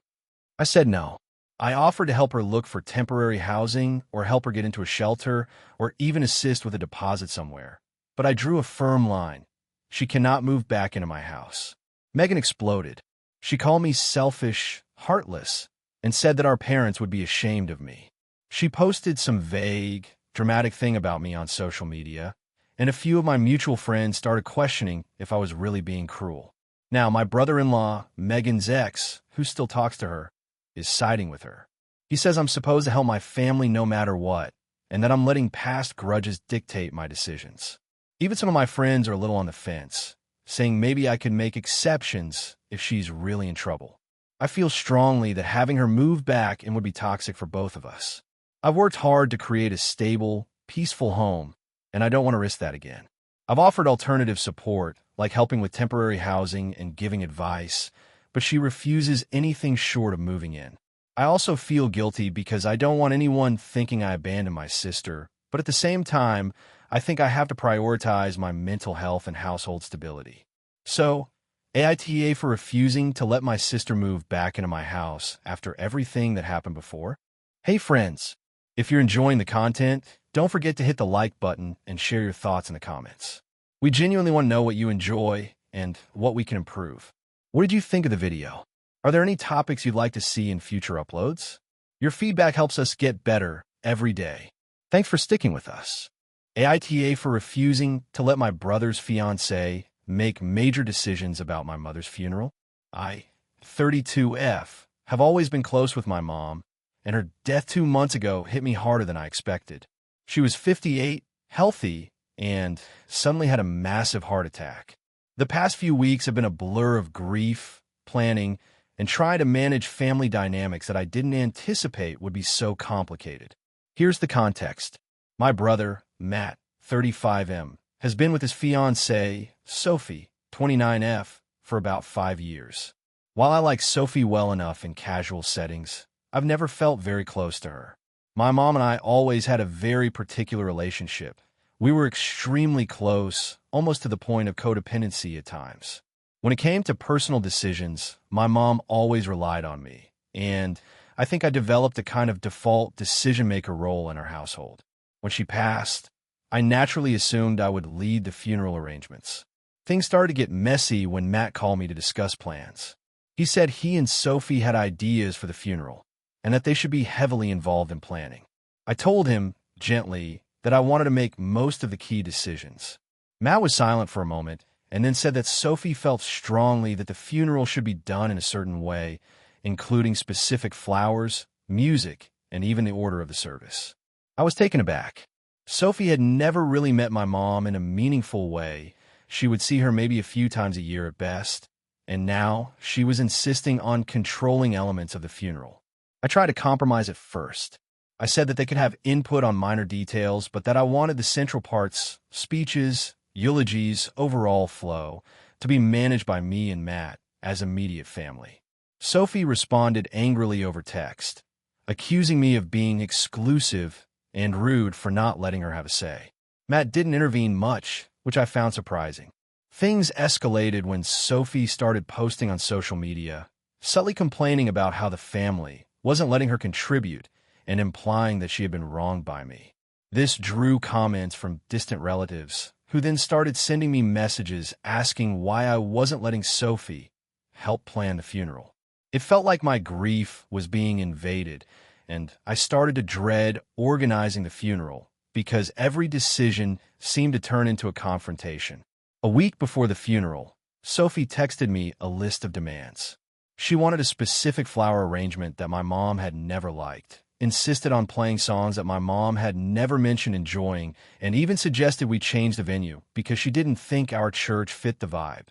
I said no. I offered to help her look for temporary housing or help her get into a shelter or even assist with a deposit somewhere. But I drew a firm line. She cannot move back into my house. Megan exploded. She called me selfish, heartless, and said that our parents would be ashamed of me. She posted some vague, dramatic thing about me on social media, and a few of my mutual friends started questioning if I was really being cruel. Now, my brother-in-law, Megan's ex, who still talks to her, is siding with her. He says I'm supposed to help my family no matter what, and that I'm letting past grudges dictate my decisions. Even some of my friends are a little on the fence, saying maybe I could make exceptions if she's really in trouble. I feel strongly that having her move back in would be toxic for both of us. I've worked hard to create a stable, peaceful home, and I don't want to risk that again. I've offered alternative support, like helping with temporary housing and giving advice, but she refuses anything short of moving in. I also feel guilty because I don't want anyone thinking I abandoned my sister, but at the same time, I think I have to prioritize my mental health and household stability. So, AITA for refusing to let my sister move back into my house after everything that happened before. Hey friends, if you're enjoying the content, don't forget to hit the like button and share your thoughts in the comments. We genuinely want to know what you enjoy and what we can improve. What did you think of the video? Are there any topics you'd like to see in future uploads? Your feedback helps us get better every day. Thanks for sticking with us. AITA for refusing to let my brother's fiancée make major decisions about my mother's funeral. I, 32F, have always been close with my mom, and her death 2 months ago hit me harder than I expected. She was 58, healthy, and suddenly had a massive heart attack. The past few weeks have been a blur of grief, planning, and trying to manage family dynamics that I didn't anticipate would be so complicated. Here's the context. My brother, Matt, 35M, has been with his fiancée, Sophie, 29F, for about 5 years. While I like Sophie well enough in casual settings, I've never felt very close to her. My mom and I always had a very particular relationship. We were extremely close, almost to the point of codependency at times. When it came to personal decisions, my mom always relied on me, and I think I developed a kind of default decision-maker role in our household. When she passed, I naturally assumed I would lead the funeral arrangements. Things started to get messy when Matt called me to discuss plans. He said he and Sophie had ideas for the funeral, and that they should be heavily involved in planning. I told him, gently, that I wanted to make most of the key decisions. Matt was silent for a moment, and then said that Sophie felt strongly that the funeral should be done in a certain way, including specific flowers, music, and even the order of the service. I was taken aback. Sophie had never really met my mom in a meaningful way. She would see her maybe a few times a year at best, and now she was insisting on controlling elements of the funeral. I tried to compromise at first. I said that they could have input on minor details, but that I wanted the central parts, speeches, eulogies, overall flow, to be managed by me and Matt as immediate family. Sophie responded angrily over text, accusing me of being exclusive and rude for not letting her have a say. Matt didn't intervene much, which I found surprising. Things escalated when Sophie started posting on social media, subtly complaining about how the family wasn't letting her contribute and implying that she had been wronged by me. This drew comments from distant relatives, who then started sending me messages asking why I wasn't letting Sophie help plan the funeral. It felt like my grief was being invaded, and I started to dread organizing the funeral because every decision seemed to turn into a confrontation. A week before the funeral, Sophie texted me a list of demands. She wanted a specific flower arrangement that my mom had never liked, insisted on playing songs that my mom had never mentioned enjoying, and even suggested we change the venue because she didn't think our church fit the vibe.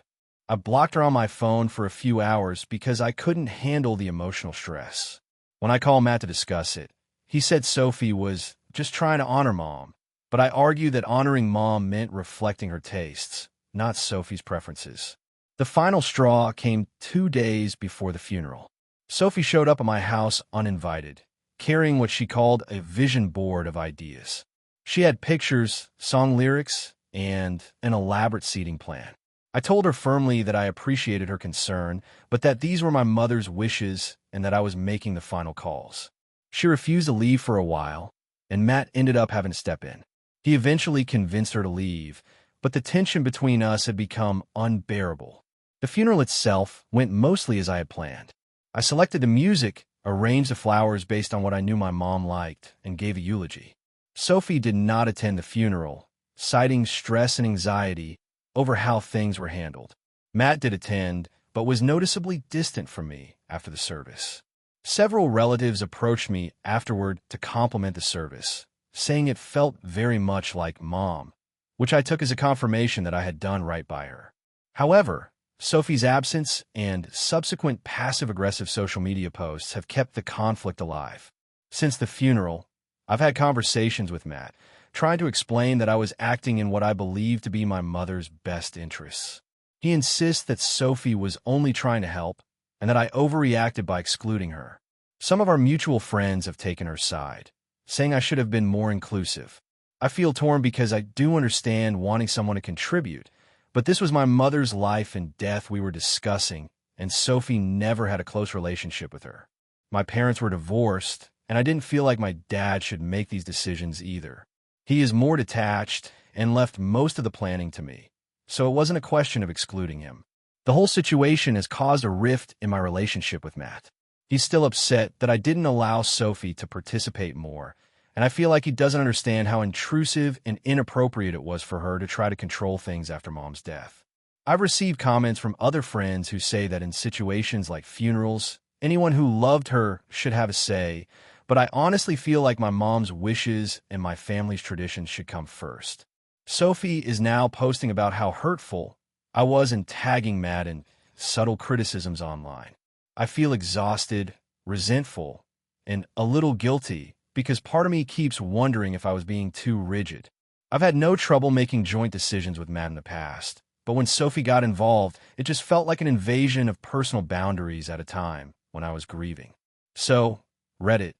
I blocked her on my phone for a few hours because I couldn't handle the emotional stress. When I called Matt to discuss it, he said Sophie was just trying to honor Mom, but I argued that honoring Mom meant reflecting her tastes, not Sophie's preferences. The final straw came 2 days before the funeral. Sophie showed up at my house uninvited, carrying what she called a vision board of ideas. She had pictures, song lyrics, and an elaborate seating plan. I told her firmly that I appreciated her concern, but that these were my mother's wishes and that I was making the final calls. She refused to leave for a while, and Matt ended up having to step in. He eventually convinced her to leave, but the tension between us had become unbearable. The funeral itself went mostly as I had planned. I selected the music, arranged the flowers based on what I knew my mom liked, and gave a eulogy. Sophie did not attend the funeral, citing stress and anxiety over how things were handled. Matt did attend, but was noticeably distant from me after the service. Several relatives approached me afterward to compliment the service, saying it felt very much like Mom, which I took as a confirmation that I had done right by her. However, Sophie's absence and subsequent passive-aggressive social media posts have kept the conflict alive. Since the funeral, I've had conversations with Matt, trying to explain that I was acting in what I believe to be my mother's best interests. He insists that Sophie was only trying to help, and that I overreacted by excluding her. Some of our mutual friends have taken her side, saying I should have been more inclusive. I feel torn because I do understand wanting someone to contribute, but this was my mother's life and death we were discussing, and Sophie never had a close relationship with her. My parents were divorced, and I didn't feel like my dad should make these decisions either. He is more detached and left most of the planning to me, so it wasn't a question of excluding him. The whole situation has caused a rift in my relationship with Matt. He's still upset that I didn't allow Sophie to participate more, and I feel like he doesn't understand how intrusive and inappropriate it was for her to try to control things after Mom's death. I've received comments from other friends who say that in situations like funerals, anyone who loved her should have a say, but I honestly feel like my mom's wishes and my family's traditions should come first. Sophie is now posting about how hurtful I was and tagging Matt in subtle criticisms online. I feel exhausted, resentful, and a little guilty because part of me keeps wondering if I was being too rigid. I've had no trouble making joint decisions with Matt in the past, but when Sophie got involved, it just felt like an invasion of personal boundaries at a time when I was grieving. So, Reddit,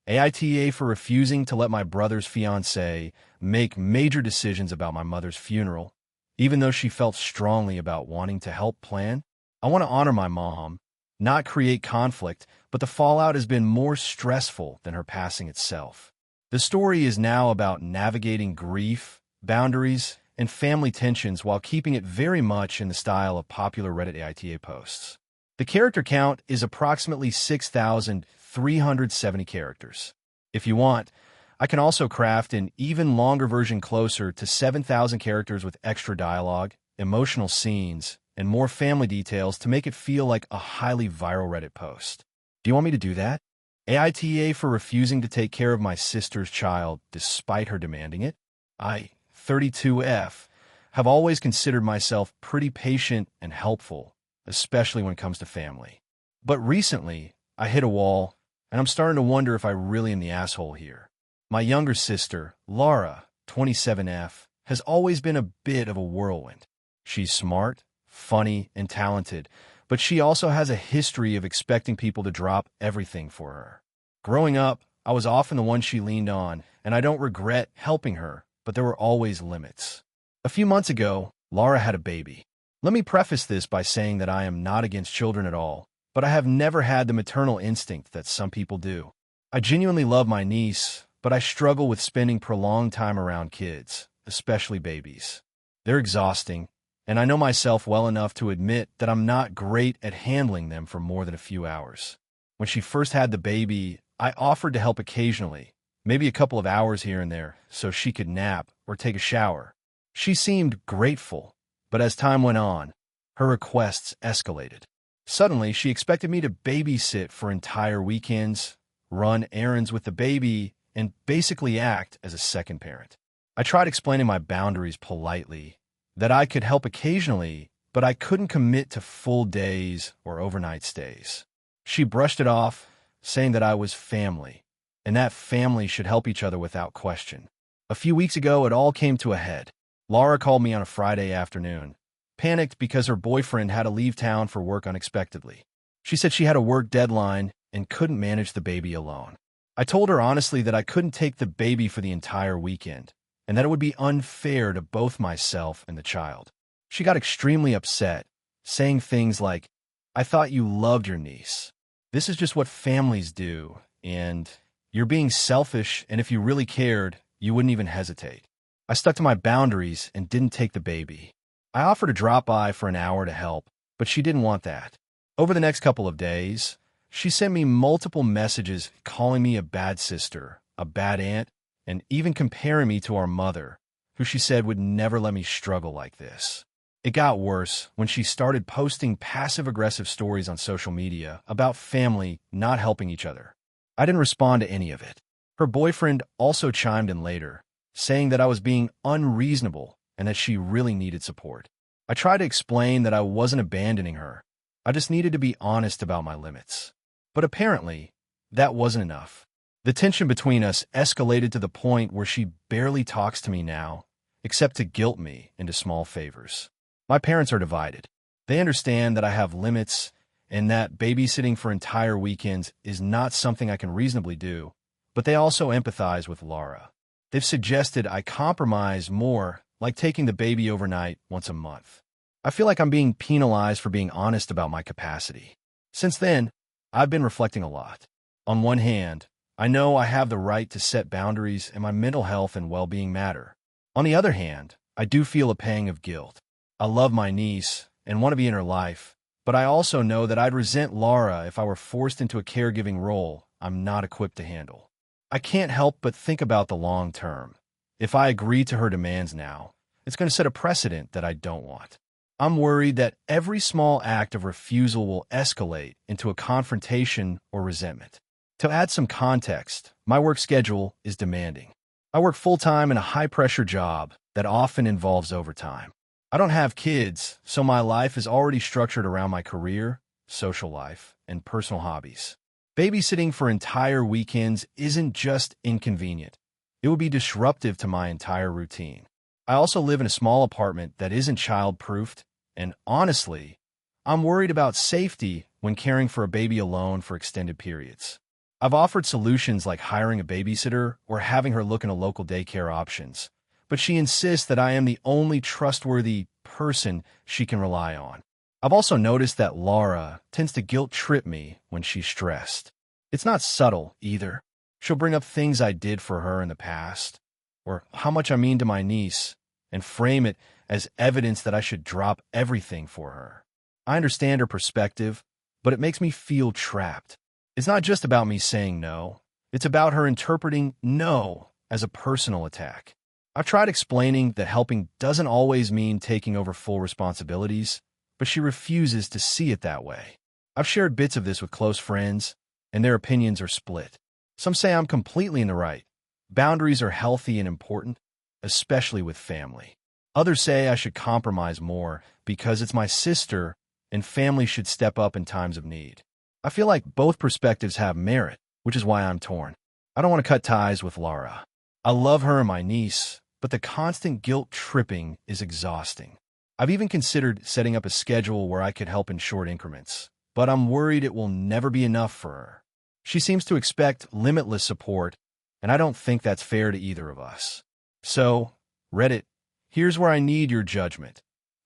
AITA for refusing to let my brother's fiancée make major decisions about my mother's funeral, even though she felt strongly about wanting to help plan. I want to honor my mom, not create conflict, but the fallout has been more stressful than her passing itself. The story is now about navigating grief, boundaries, and family tensions while keeping it very much in the style of popular Reddit AITA posts. The character count is approximately 6,370 characters. If you want, I can also craft an even longer version closer to 7,000 characters with extra dialogue, emotional scenes, and more family details to make it feel like a highly viral Reddit post. Do you want me to do that? AITA for refusing to take care of my sister's child despite her demanding it? I, 32F, have always considered myself pretty patient and helpful, especially when it comes to family. But recently, I hit a wall, and I'm starting to wonder if I really am the asshole here. My younger sister, Laura, 27F, has always been a bit of a whirlwind. She's smart, funny, and talented, but she also has a history of expecting people to drop everything for her. Growing up, I was often the one she leaned on, and I don't regret helping her, but there were always limits. A few months ago, Laura had a baby. Let me preface this by saying that I am not against children at all, but I have never had the maternal instinct that some people do. I genuinely love my niece, but I struggle with spending prolonged time around kids, especially babies. They're exhausting, and I know myself well enough to admit that I'm not great at handling them for more than a few hours. When she first had the baby, I offered to help occasionally, maybe a couple of hours here and there, so she could nap or take a shower. She seemed grateful, but as time went on, her requests escalated. Suddenly, she expected me to babysit for entire weekends, run errands with the baby, and basically act as a second parent. I tried explaining my boundaries politely, that I could help occasionally, but I couldn't commit to full days or overnight stays. She brushed it off, saying that I was family, and that family should help each other without question. A few weeks ago, it all came to a head. Laura called me on a Friday afternoon, panicked because her boyfriend had to leave town for work unexpectedly. She said she had a work deadline and couldn't manage the baby alone. I told her honestly that I couldn't take the baby for the entire weekend, and that it would be unfair to both myself and the child. She got extremely upset, saying things like, "I thought you loved your niece. This is just what families do, and you're being selfish, and if you really cared, you wouldn't even hesitate." I stuck to my boundaries and didn't take the baby. I offered to drop by for an hour to help, but she didn't want that. Over the next couple of days, she sent me multiple messages calling me a bad sister, a bad aunt, and even comparing me to our mother, who she said would never let me struggle like this. It got worse when she started posting passive-aggressive stories on social media about family not helping each other. I didn't respond to any of it. Her boyfriend also chimed in later, saying that I was being unreasonable and that she really needed support. I tried to explain that I wasn't abandoning her. I just needed to be honest about my limits. But apparently, that wasn't enough. The tension between us escalated to the point where she barely talks to me now, except to guilt me into small favors. My parents are divided. They understand that I have limits and that babysitting for entire weekends is not something I can reasonably do, but they also empathize with Laura. They've suggested I compromise more, like taking the baby overnight once a month. I feel like I'm being penalized for being honest about my capacity. Since then, I've been reflecting a lot. On one hand, I know I have the right to set boundaries and my mental health and well-being matter. On the other hand, I do feel a pang of guilt. I love my niece and want to be in her life, but I also know that I'd resent Laura if I were forced into a caregiving role I'm not equipped to handle. I can't help but think about the long term. If I agree to her demands now, it's going to set a precedent that I don't want. I'm worried that every small act of refusal will escalate into a confrontation or resentment. To add some context, my work schedule is demanding. I work full-time in a high-pressure job that often involves overtime. I don't have kids, so my life is already structured around my career, social life, and personal hobbies. Babysitting for entire weekends isn't just inconvenient. It would be disruptive to my entire routine. I also live in a small apartment that isn't child-proofed, and honestly, I'm worried about safety when caring for a baby alone for extended periods. I've offered solutions like hiring a babysitter or having her look into local daycare options, but she insists that I am the only trustworthy person she can rely on. I've also noticed that Laura tends to guilt-trip me when she's stressed. It's not subtle, either. She'll bring up things I did for her in the past, or how much I mean to my niece, and frame it as evidence that I should drop everything for her. I understand her perspective, but it makes me feel trapped. It's not just about me saying no. It's about her interpreting no as a personal attack. I've tried explaining that helping doesn't always mean taking over full responsibilities, but she refuses to see it that way. I've shared bits of this with close friends, and their opinions are split. Some say I'm completely in the right. Boundaries are healthy and important, especially with family. Others say I should compromise more because it's my sister and family should step up in times of need. I feel like both perspectives have merit, which is why I'm torn. I don't want to cut ties with Laura. I love her and my niece, but the constant guilt-tripping is exhausting. I've even considered setting up a schedule where I could help in short increments, but I'm worried it will never be enough for her. She seems to expect limitless support, and I don't think that's fair to either of us. So, Reddit, here's where I need your judgment.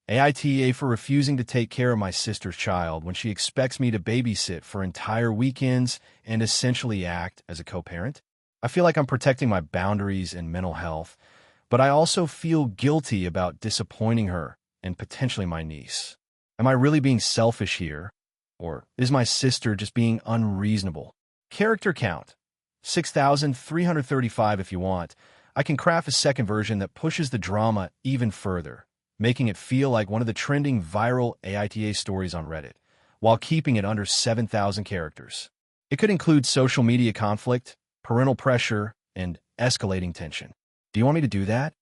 AITA for refusing to take care of my sister's child when she expects me to babysit for entire weekends and essentially act as a co-parent. I feel like I'm protecting my boundaries and mental health, but I also feel guilty about disappointing her and potentially my niece. Am I really being selfish here? Or is my sister just being unreasonable? Character count, 6,335 if you want. I can craft a second version that pushes the drama even further, making it feel like one of the trending viral AITA stories on Reddit, while keeping it under 7,000 characters. It could include social media conflict, parental pressure, and escalating tension. Do you want me to do that?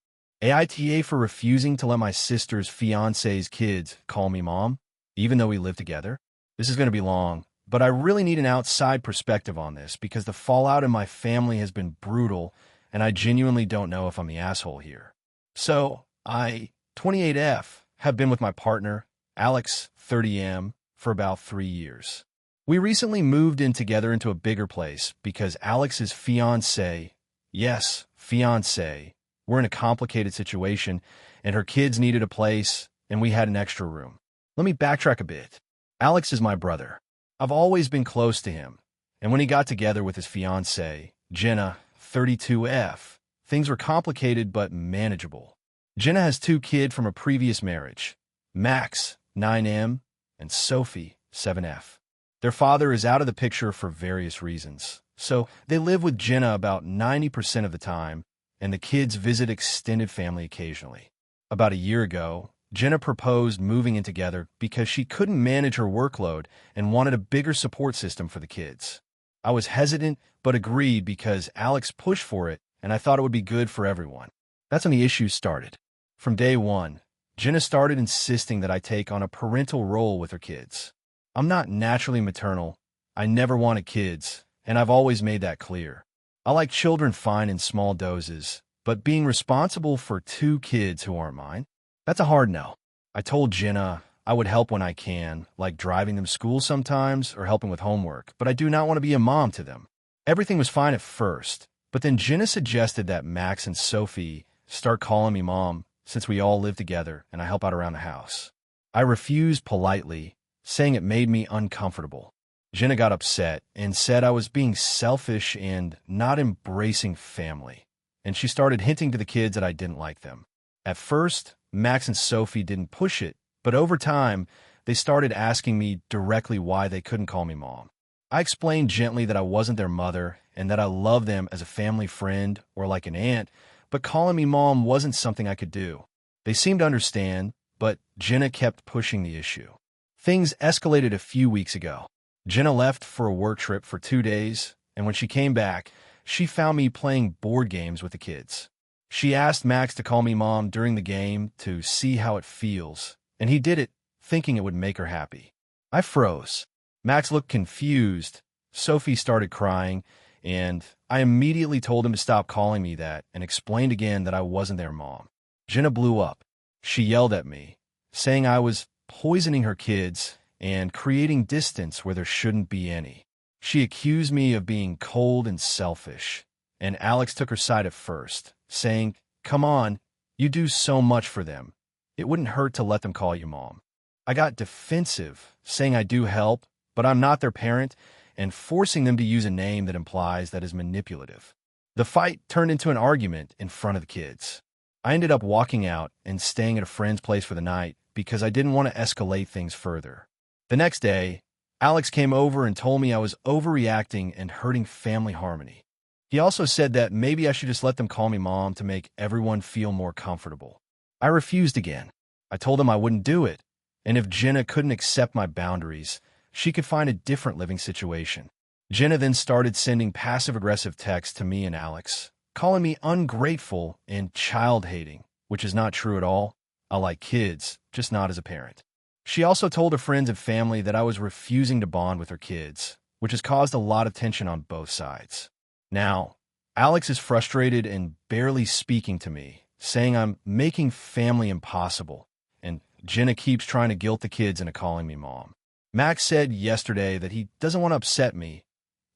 AITA for refusing to let my sister's fiance's kids call me mom, even though we live together? This is going to be long, but I really need an outside perspective on this because the fallout in my family has been brutal, and I genuinely don't know if I'm the asshole here. So, I, 28F, have been with my partner, Alex, 30M, for about 3 years. We recently moved in together into a bigger place because Alex's fiancé, yes, fiancé, we're in a complicated situation, and her kids needed a place, and we had an extra room. Let me backtrack a bit. Alex is my brother. I've always been close to him, and when he got together with his fiancée, Jenna, 32F, things were complicated but manageable. Jenna has 2 kids from a previous marriage, Max, 9M, and Sophie, 7F. Their father is out of the picture for various reasons, so they live with Jenna about 90% of the time, and the kids visit extended family occasionally. About a year ago, Jenna proposed moving in together because she couldn't manage her workload and wanted a bigger support system for the kids. I was hesitant but agreed because Alex pushed for it and I thought it would be good for everyone. That's when the issues started. From day one, Jenna started insisting that I take on a parental role with her kids. I'm not naturally maternal, I never wanted kids, and I've always made that clear. I like children fine in small doses, but being responsible for 2 kids who aren't mine, that's a hard no. I told Jenna I would help when I can, like driving them to school sometimes or helping with homework, but I do not want to be a mom to them. Everything was fine at first, but then Jenna suggested that Max and Sophie start calling me mom since we all live together and I help out around the house. I refused politely, saying it made me uncomfortable. Jenna got upset and said I was being selfish and not embracing family, and she started hinting to the kids that I didn't like them. At first, Max and Sophie didn't push it, but over time, they started asking me directly why they couldn't call me mom. I explained gently that I wasn't their mother and that I love them as a family friend or like an aunt, but calling me mom wasn't something I could do. They seemed to understand, but Jenna kept pushing the issue. Things escalated a few weeks ago. Jenna left for a work trip for 2 days, and when she came back, she found me playing board games with the kids. She asked Max to call me mom during the game to see how it feels, and he did it, thinking it would make her happy. I froze. Max looked confused. Sophie started crying, and I immediately told him to stop calling me that and explained again that I wasn't their mom. Jenna blew up. She yelled at me, saying I was poisoning her kids and creating distance where there shouldn't be any. She accused me of being cold and selfish, and Alex took her side at first, saying, "Come on, you do so much for them. It wouldn't hurt to let them call you mom." I got defensive, saying I do help, but I'm not their parent, and forcing them to use a name that implies that is manipulative. The fight turned into an argument in front of the kids. I ended up walking out and staying at a friend's place for the night because I didn't want to escalate things further. The next day, Alex came over and told me I was overreacting and hurting family harmony. He also said that maybe I should just let them call me mom to make everyone feel more comfortable. I refused again. I told him I wouldn't do it, and if Jenna couldn't accept my boundaries, she could find a different living situation. Jenna then started sending passive-aggressive texts to me and Alex, calling me ungrateful and child-hating, which is not true at all. I like kids, just not as a parent. She also told her friends and family that I was refusing to bond with her kids, which has caused a lot of tension on both sides. Now, Alex is frustrated and barely speaking to me, saying I'm making family impossible, and Jenna keeps trying to guilt the kids into calling me mom. Max said yesterday that he doesn't want to upset me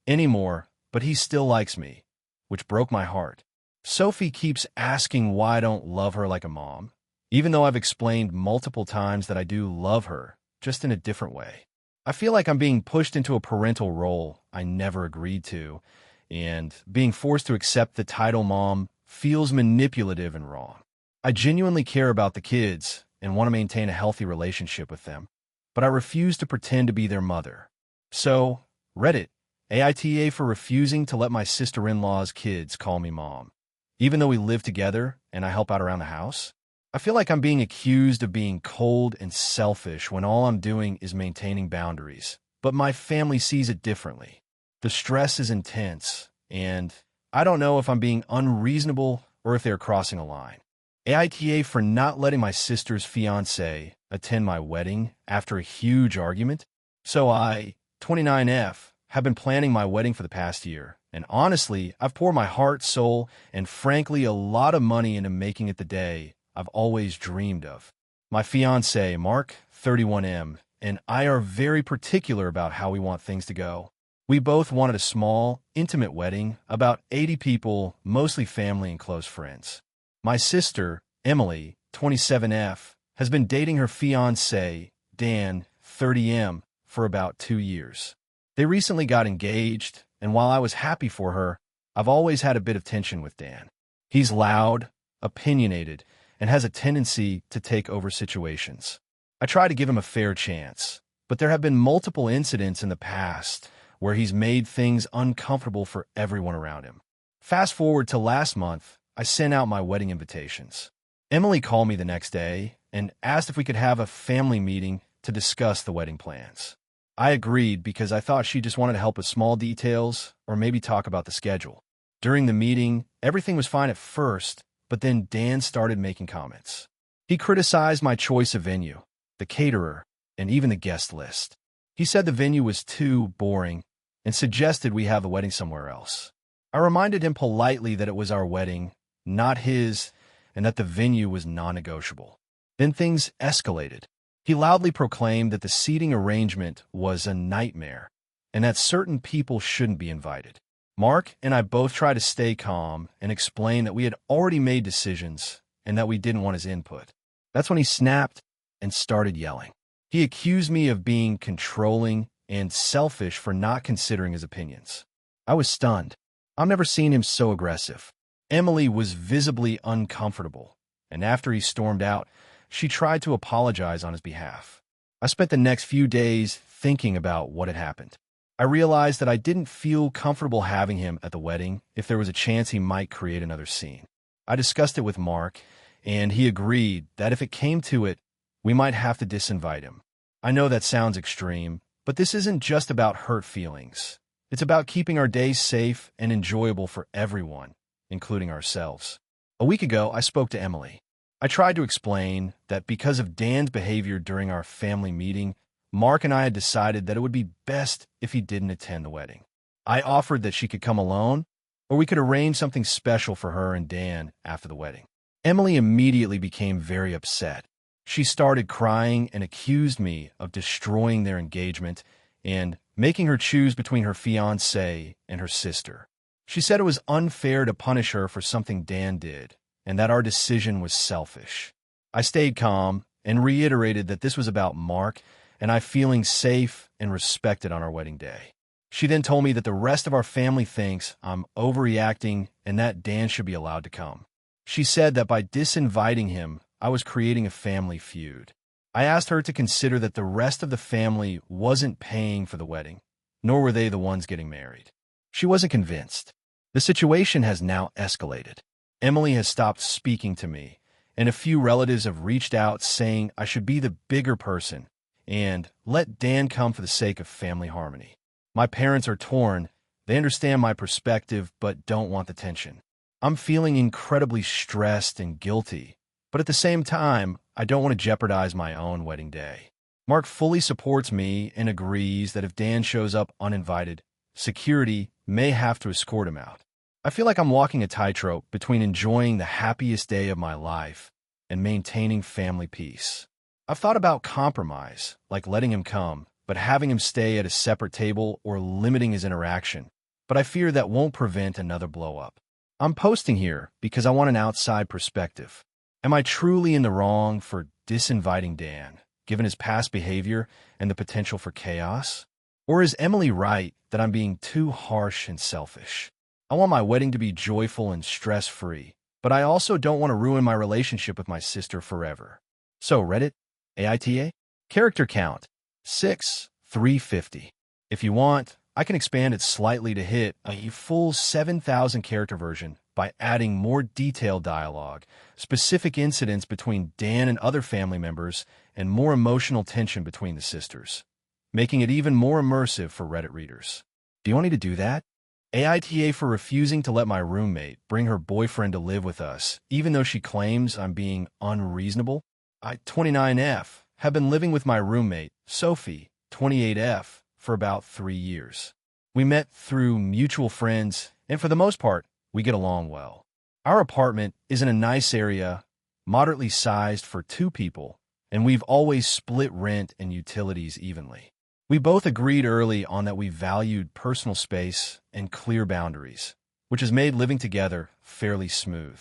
anymore, but he still likes me, which broke my heart. Sophie keeps asking why I don't love her like a mom, even though I've explained multiple times that I do love her, just in a different way. I feel like I'm being pushed into a parental role I never agreed to, and being forced to accept the title mom feels manipulative and wrong. I genuinely care about the kids and want to maintain a healthy relationship with them, but I refuse to pretend to be their mother. So, Reddit, AITA for refusing to let my sister-in-law's kids call me mom, even though we live together and I help out around the house. I feel like I'm being accused of being cold and selfish when all I'm doing is maintaining boundaries, but my family sees it differently. The stress is intense, and I don't know if I'm being unreasonable or if they're crossing a line. AITA for not letting my sister's fiancé attend my wedding after a huge argument. So I, 29F, have been planning my wedding for the past year, and honestly, I've poured my heart, soul, and frankly a lot of money into making it the day I've always dreamed of. My fiancé, Mark, 31M, and I are very particular about how we want things to go. We both wanted a small, intimate wedding, about 80 people, mostly family and close friends. My sister, Emily, 27F, has been dating her fiancé, Dan, 30M, for about 2 years. They recently got engaged, and while I was happy for her, I've always had a bit of tension with Dan. He's loud, opinionated, and has a tendency to take over situations. I try to give him a fair chance, but there have been multiple incidents in the past where he's made things uncomfortable for everyone around him. Fast forward to last month, I sent out my wedding invitations. Emily called me the next day and asked if we could have a family meeting to discuss the wedding plans. I agreed because I thought she just wanted to help with small details or maybe talk about the schedule. During the meeting, everything was fine at first, but then Dan started making comments. He criticized my choice of venue, the caterer, and even the guest list. He said the venue was too boring and suggested we have the wedding somewhere else. I reminded him politely that it was our wedding, not his, and that the venue was non-negotiable. Then things escalated. He loudly proclaimed that the seating arrangement was a nightmare and that certain people shouldn't be invited. Mark and I both tried to stay calm and explain that we had already made decisions and that we didn't want his input. That's when he snapped and started yelling. He accused me of being controlling and selfish for not considering his opinions. I was stunned. I've never seen him so aggressive. Emily was visibly uncomfortable, and after he stormed out, she tried to apologize on his behalf. I spent the next few days thinking about what had happened. I realized that I didn't feel comfortable having him at the wedding if there was a chance he might create another scene. I discussed it with Mark, and he agreed that if it came to it, we might have to disinvite him. I know that sounds extreme, but this isn't just about hurt feelings. It's about keeping our days safe and enjoyable for everyone, including ourselves. A week ago, I spoke to Emily. I tried to explain that because of Dan's behavior during our family meeting, Mark and I had decided that it would be best if he didn't attend the wedding. I offered that she could come alone, or we could arrange something special for her and Dan after the wedding. Emily immediately became very upset. She started crying and accused me of destroying their engagement and making her choose between her fiancé and her sister. She said it was unfair to punish her for something Dan did, and that our decision was selfish. I stayed calm and reiterated that this was about Mark and I feeling safe and respected on our wedding day. She then told me that the rest of our family thinks I'm overreacting and that Dan should be allowed to come. She said that by disinviting him, I was creating a family feud. I asked her to consider that the rest of the family wasn't paying for the wedding, nor were they the ones getting married. She wasn't convinced. The situation has now escalated. Emily has stopped speaking to me, and a few relatives have reached out saying I should be the bigger person and let Dan come for the sake of family harmony. My parents are torn. They understand my perspective but don't want the tension. I'm feeling incredibly stressed and guilty, but at the same time, I don't want to jeopardize my own wedding day. Mark fully supports me and agrees that if Dan shows up uninvited, security may have to escort him out. I feel like I'm walking a tightrope between enjoying the happiest day of my life and maintaining family peace. I've thought about compromise, like letting him come, but having him stay at a separate table or limiting his interaction, but I fear that won't prevent another blow-up. I'm posting here because I want an outside perspective. Am I truly in the wrong for disinviting Dan, given his past behavior and the potential for chaos? Or is Emily right that I'm being too harsh and selfish? I want my wedding to be joyful and stress-free, but I also don't want to ruin my relationship with my sister forever. So Reddit, AITA, character count, 6,350. If you want, I can expand it slightly to hit a full 7,000 character version by adding more detailed dialogue, specific incidents between Dan and other family members, and more emotional tension between the sisters, making it even more immersive for Reddit readers. Do you want me to do that? AITA for refusing to let my roommate bring her boyfriend to live with us, even though she claims I'm being unreasonable. I, 29F, have been living with my roommate, Sophie, 28F, for about 3 years. We met through mutual friends, and for the most part, we get along well. Our apartment is in a nice area, moderately sized for 2 people, and we've always split rent and utilities evenly. We both agreed early on that we valued personal space and clear boundaries, which has made living together fairly smooth.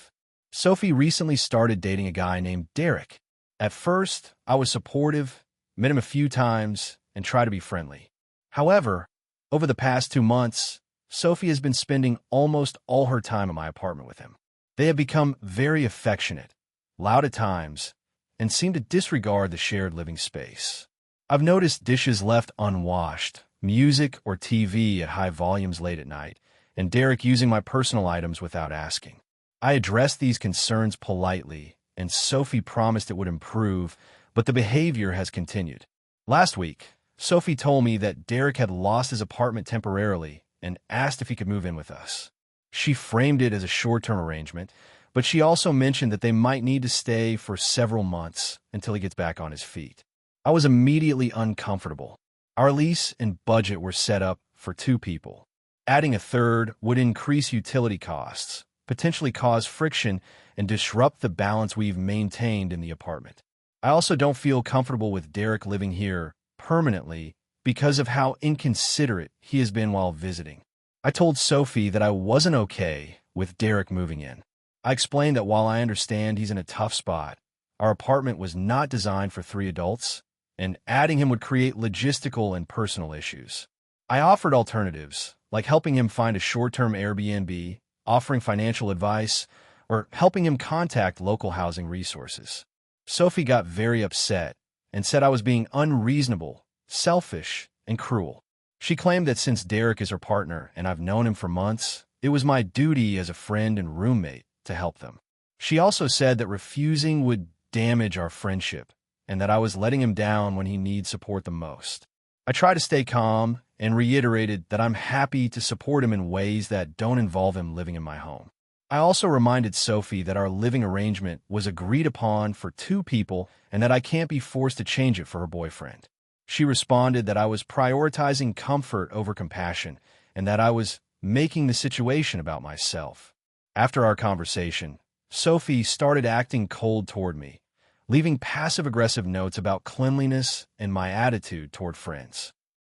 Sophie recently started dating a guy named Derek. At first, I was supportive, met him a few times, and tried to be friendly. However, over the past 2 months, Sophie has been spending almost all her time in my apartment with him. They have become very affectionate, loud at times, and seem to disregard the shared living space. I've noticed dishes left unwashed, music or TV at high volumes late at night, and Derek using my personal items without asking. I addressed these concerns politely, and Sophie promised it would improve, but the behavior has continued. Last week, Sophie told me that Derek had lost his apartment temporarily and asked if he could move in with us. She framed it as a short-term arrangement, but she also mentioned that they might need to stay for several months until he gets back on his feet. I was immediately uncomfortable. Our lease and budget were set up for 2 people. Adding a third would increase utility costs, potentially cause friction, and disrupt the balance we've maintained in the apartment. I also don't feel comfortable with Derek living here permanently because of how inconsiderate he has been while visiting. I told Sophie that I wasn't okay with Derek moving in. I explained that while I understand he's in a tough spot, our apartment was not designed for 3 adults, and adding him would create logistical and personal issues. I offered alternatives, like helping him find a short-term Airbnb, offering financial advice, or helping him contact local housing resources. Sophie got very upset and said I was being unreasonable, selfish, and cruel. She claimed that since Derek is her partner and I've known him for months, it was my duty as a friend and roommate to help them. She also said that refusing would damage our friendship and that I was letting him down when he needs support the most. I tried to stay calm and reiterated that I'm happy to support him in ways that don't involve him living in my home. I also reminded Sophie that our living arrangement was agreed upon for two people and that I can't be forced to change it for her boyfriend. She responded that I was prioritizing comfort over compassion and that I was making the situation about myself. After our conversation, Sophie started acting cold toward me, leaving passive-aggressive notes about cleanliness and my attitude toward friends.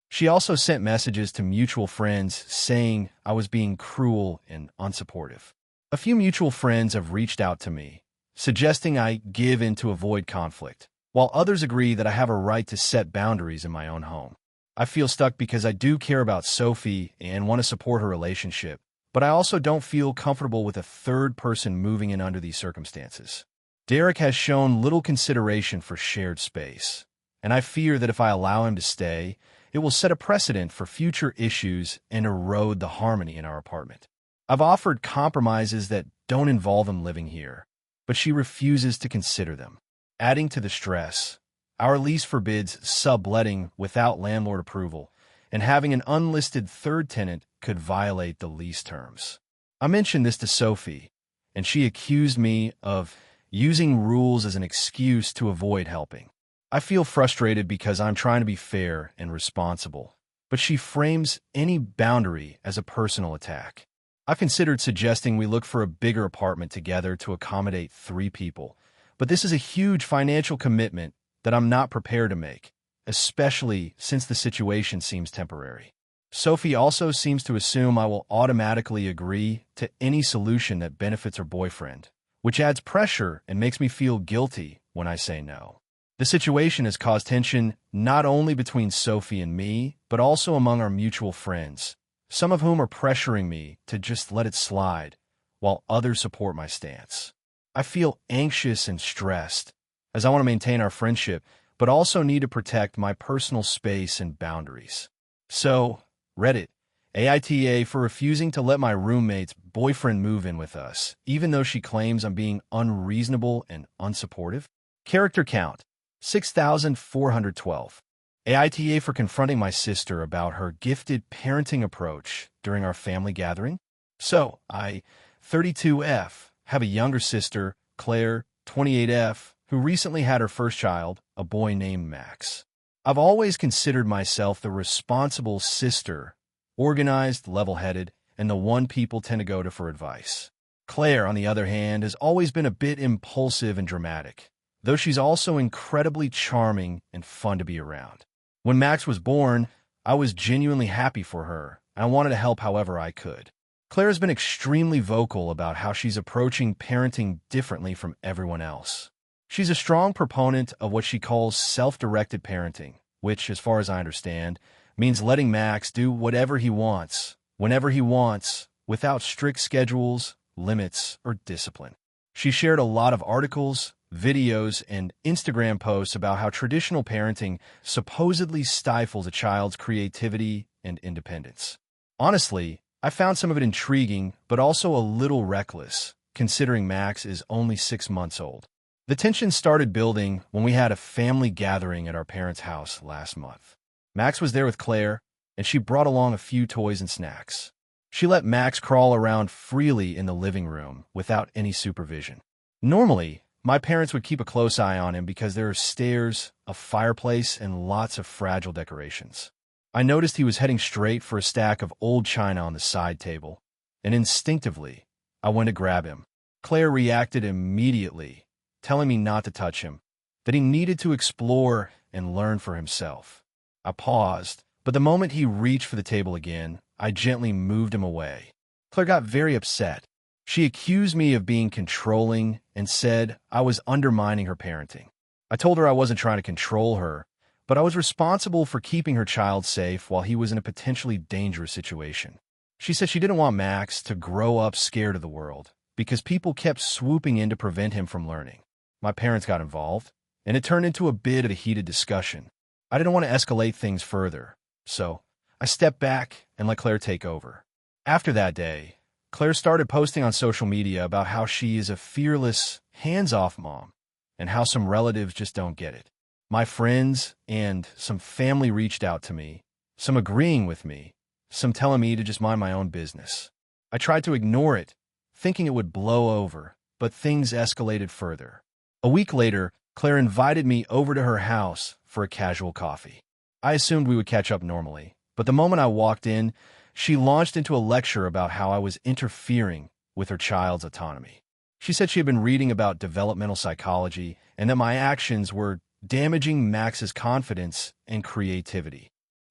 She also sent messages to mutual friends saying I was being cruel and unsupportive. A few mutual friends have reached out to me, suggesting I give in to avoid conflict, while others agree that I have a right to set boundaries in my own home. I feel stuck because I do care about Sophie and want to support her relationship, but I also don't feel comfortable with a third person moving in under these circumstances. Derek has shown little consideration for shared space, and I fear that if I allow him to stay, it will set a precedent for future issues and erode the harmony in our apartment. I've offered compromises that don't involve him living here, but she refuses to consider them. Adding to the stress, our lease forbids subletting without landlord approval, and having an unlisted third tenant could violate the lease terms. I mentioned this to Sophie, and she accused me of using rules as an excuse to avoid helping. I feel frustrated because I'm trying to be fair and responsible, but she frames any boundary as a personal attack. I've considered suggesting we look for a bigger apartment together to accommodate 3 people, but this is a huge financial commitment that I'm not prepared to make, especially since the situation seems temporary. Sophie also seems to assume I will automatically agree to any solution that benefits her boyfriend, which adds pressure and makes me feel guilty when I say no. The situation has caused tension not only between Sophie and me, but also among our mutual friends, some of whom are pressuring me to just let it slide, while others support my stance. I feel anxious and stressed, as I want to maintain our friendship, but also need to protect my personal space and boundaries. So, Reddit, AITA for refusing to let my roommate's boyfriend move in with us, even though she claims I'm being unreasonable and unsupportive. Character count, 6,412. AITA for confronting my sister about her gifted parenting approach during our family gathering. So, I, 32F, have a younger sister, Claire, 28F, who recently had her first child, a boy named Max. I've always considered myself the responsible sister, organized, level-headed, and the one people tend to go to for advice. Claire, on the other hand, has always been a bit impulsive and dramatic, though she's also incredibly charming and fun to be around. When Max was born, I was genuinely happy for her, and I wanted to help however I could. Claire has been extremely vocal about how she's approaching parenting differently from everyone else. She's a strong proponent of what she calls self-directed parenting, which, as far as I understand, means letting Max do whatever he wants, whenever he wants, without strict schedules, limits, or discipline. She shared a lot of articles, videos, and Instagram posts about how traditional parenting supposedly stifles a child's creativity and independence. Honestly, I found some of it intriguing, but also a little reckless, considering Max is only 6 months old. The tension started building when we had a family gathering at our parents' house last month. Max was there with Claire, and she brought along a few toys and snacks. She let Max crawl around freely in the living room without any supervision. Normally, my parents would keep a close eye on him because there are stairs, a fireplace, and lots of fragile decorations. I noticed he was heading straight for a stack of old china on the side table, and instinctively, I went to grab him. Claire reacted immediately, telling me not to touch him, that he needed to explore and learn for himself. I paused, but the moment he reached for the table again, I gently moved him away. Claire got very upset. She accused me of being controlling and said I was undermining her parenting. I told her I wasn't trying to control her, but I was responsible for keeping her child safe while he was in a potentially dangerous situation. She said she didn't want Max to grow up scared of the world because people kept swooping in to prevent him from learning. My parents got involved, and it turned into a bit of a heated discussion. I didn't want to escalate things further, so I stepped back and let Claire take over. After that day, Claire started posting on social media about how she is a fearless, hands-off mom, and how some relatives just don't get it. My friends and some family reached out to me, some agreeing with me, some telling me to just mind my own business. I tried to ignore it, thinking it would blow over, but things escalated further. A week later, Claire invited me over to her house for a casual coffee. I assumed we would catch up normally, but the moment I walked in, she launched into a lecture about how I was interfering with her child's autonomy. She said she had been reading about developmental psychology and that my actions were damaging Max's confidence and creativity.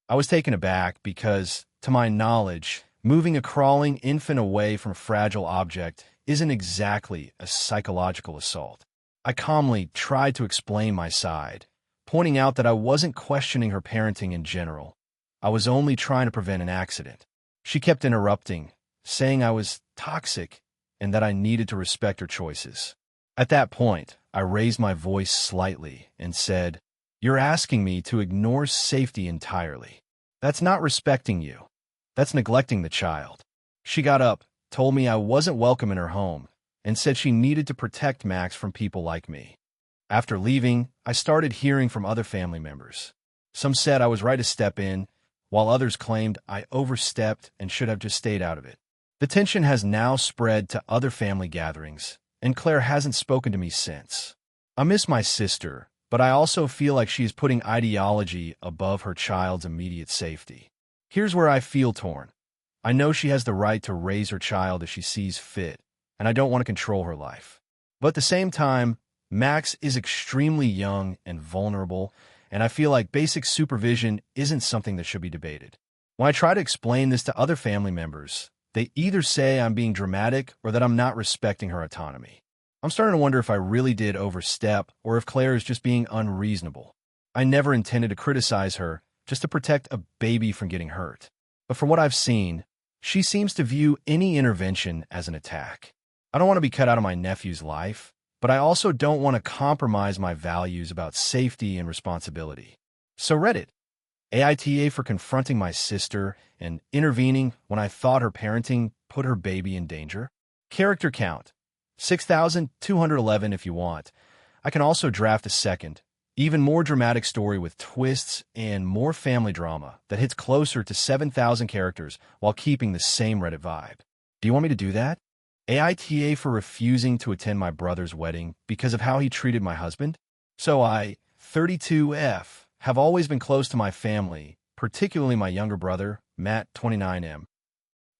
I was taken aback because, to my knowledge, moving a crawling infant away from a fragile object isn't exactly a psychological assault. I calmly tried to explain my side, pointing out that I wasn't questioning her parenting in general. I was only trying to prevent an accident. She kept interrupting, saying I was toxic and that I needed to respect her choices. At that point, I raised my voice slightly and said, "You're asking me to ignore safety entirely. That's not respecting you. That's neglecting the child." She got up, told me I wasn't welcome in her home, and said she needed to protect Max from people like me. After leaving, I started hearing from other family members. Some said I was right to step in, while others claimed I overstepped and should have just stayed out of it. The tension has now spread to other family gatherings, and Claire hasn't spoken to me since. I miss my sister, but I also feel like she is putting ideology above her child's immediate safety. Here's where I feel torn. I know she has the right to raise her child as she sees fit, and I don't want to control her life. But at the same time, Max is extremely young and vulnerable, and I feel like basic supervision isn't something that should be debated. When I try to explain this to other family members, they either say I'm being dramatic or that I'm not respecting her autonomy. I'm starting to wonder if I really did overstep or if Claire is just being unreasonable. I never intended to criticize her, just to protect a baby from getting hurt. But from what I've seen, she seems to view any intervention as an attack. I don't want to be cut out of my nephew's life, but I also don't want to compromise my values about safety and responsibility. So Reddit, AITA for confronting my sister and intervening when I thought her parenting put her baby in danger. Character count, 6,211 if you want. I can also draft a second, even more dramatic story with twists and more family drama that hits closer to 7,000 characters while keeping the same Reddit vibe. Do you want me to do that? AITA for refusing to attend my brother's wedding because of how he treated my husband? So I, 32F, have always been close to my family, particularly my younger brother, Matt, 29M.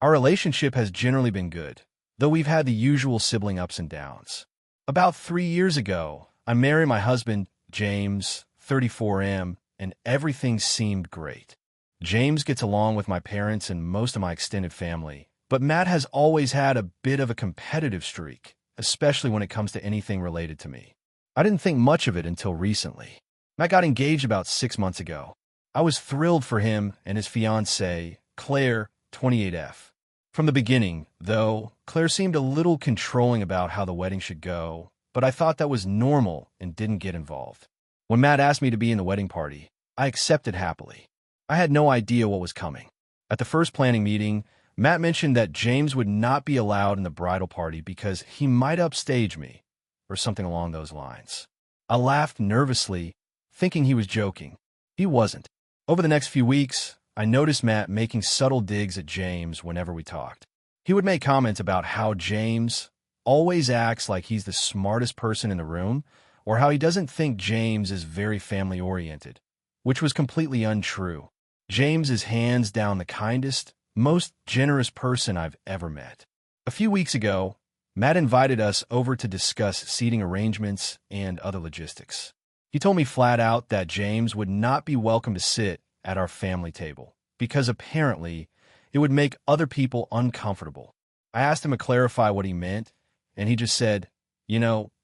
Our relationship has generally been good, though we've had the usual sibling ups and downs. About 3 years ago, I married my husband, James, 34M, and everything seemed great. James gets along with my parents and most of my extended family, but Matt has always had a bit of a competitive streak, especially when it comes to anything related to me. I didn't think much of it until recently. Matt got engaged about 6 months ago. I was thrilled for him and his fiancée, Claire, 28F. From the beginning, though, Claire seemed a little controlling about how the wedding should go, but I thought that was normal and didn't get involved. When Matt asked me to be in the wedding party, I accepted happily. I had no idea what was coming. At the first planning meeting, Matt mentioned that James would not be allowed in the bridal party because he might upstage me, or something along those lines. I laughed nervously, thinking he was joking. He wasn't. Over the next few weeks, I noticed Matt making subtle digs at James whenever we talked. He would make comments about how James always acts like he's the smartest person in the room, or how he doesn't think James is very family-oriented, which was completely untrue. James is hands down the kindest, most generous person I've ever met. A few weeks ago, Matt invited us over to discuss seating arrangements and other logistics. He told me flat out that James would not be welcome to sit at our family table because apparently it would make other people uncomfortable. I asked him to clarify what he meant, and he just said,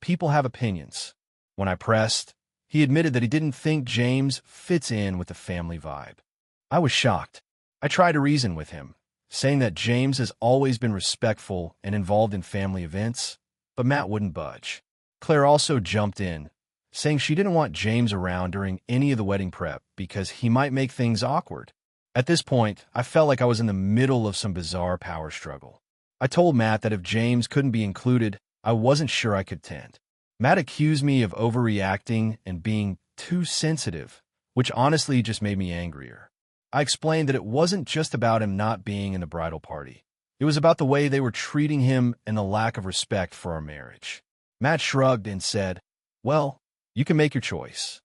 people have opinions. When I pressed, he admitted that he didn't think James fits in with the family vibe. I was shocked. I tried to reason with him, saying that James has always been respectful and involved in family events, but Matt wouldn't budge. Claire also jumped in, saying she didn't want James around during any of the wedding prep because he might make things awkward. At this point, I felt like I was in the middle of some bizarre power struggle. I told Matt that if James couldn't be included, I wasn't sure I could attend. Matt accused me of overreacting and being too sensitive, which honestly just made me angrier. I explained that it wasn't just about him not being in the bridal party. It was about the way they were treating him and the lack of respect for our marriage. Matt shrugged and said, "Well, you can make your choice."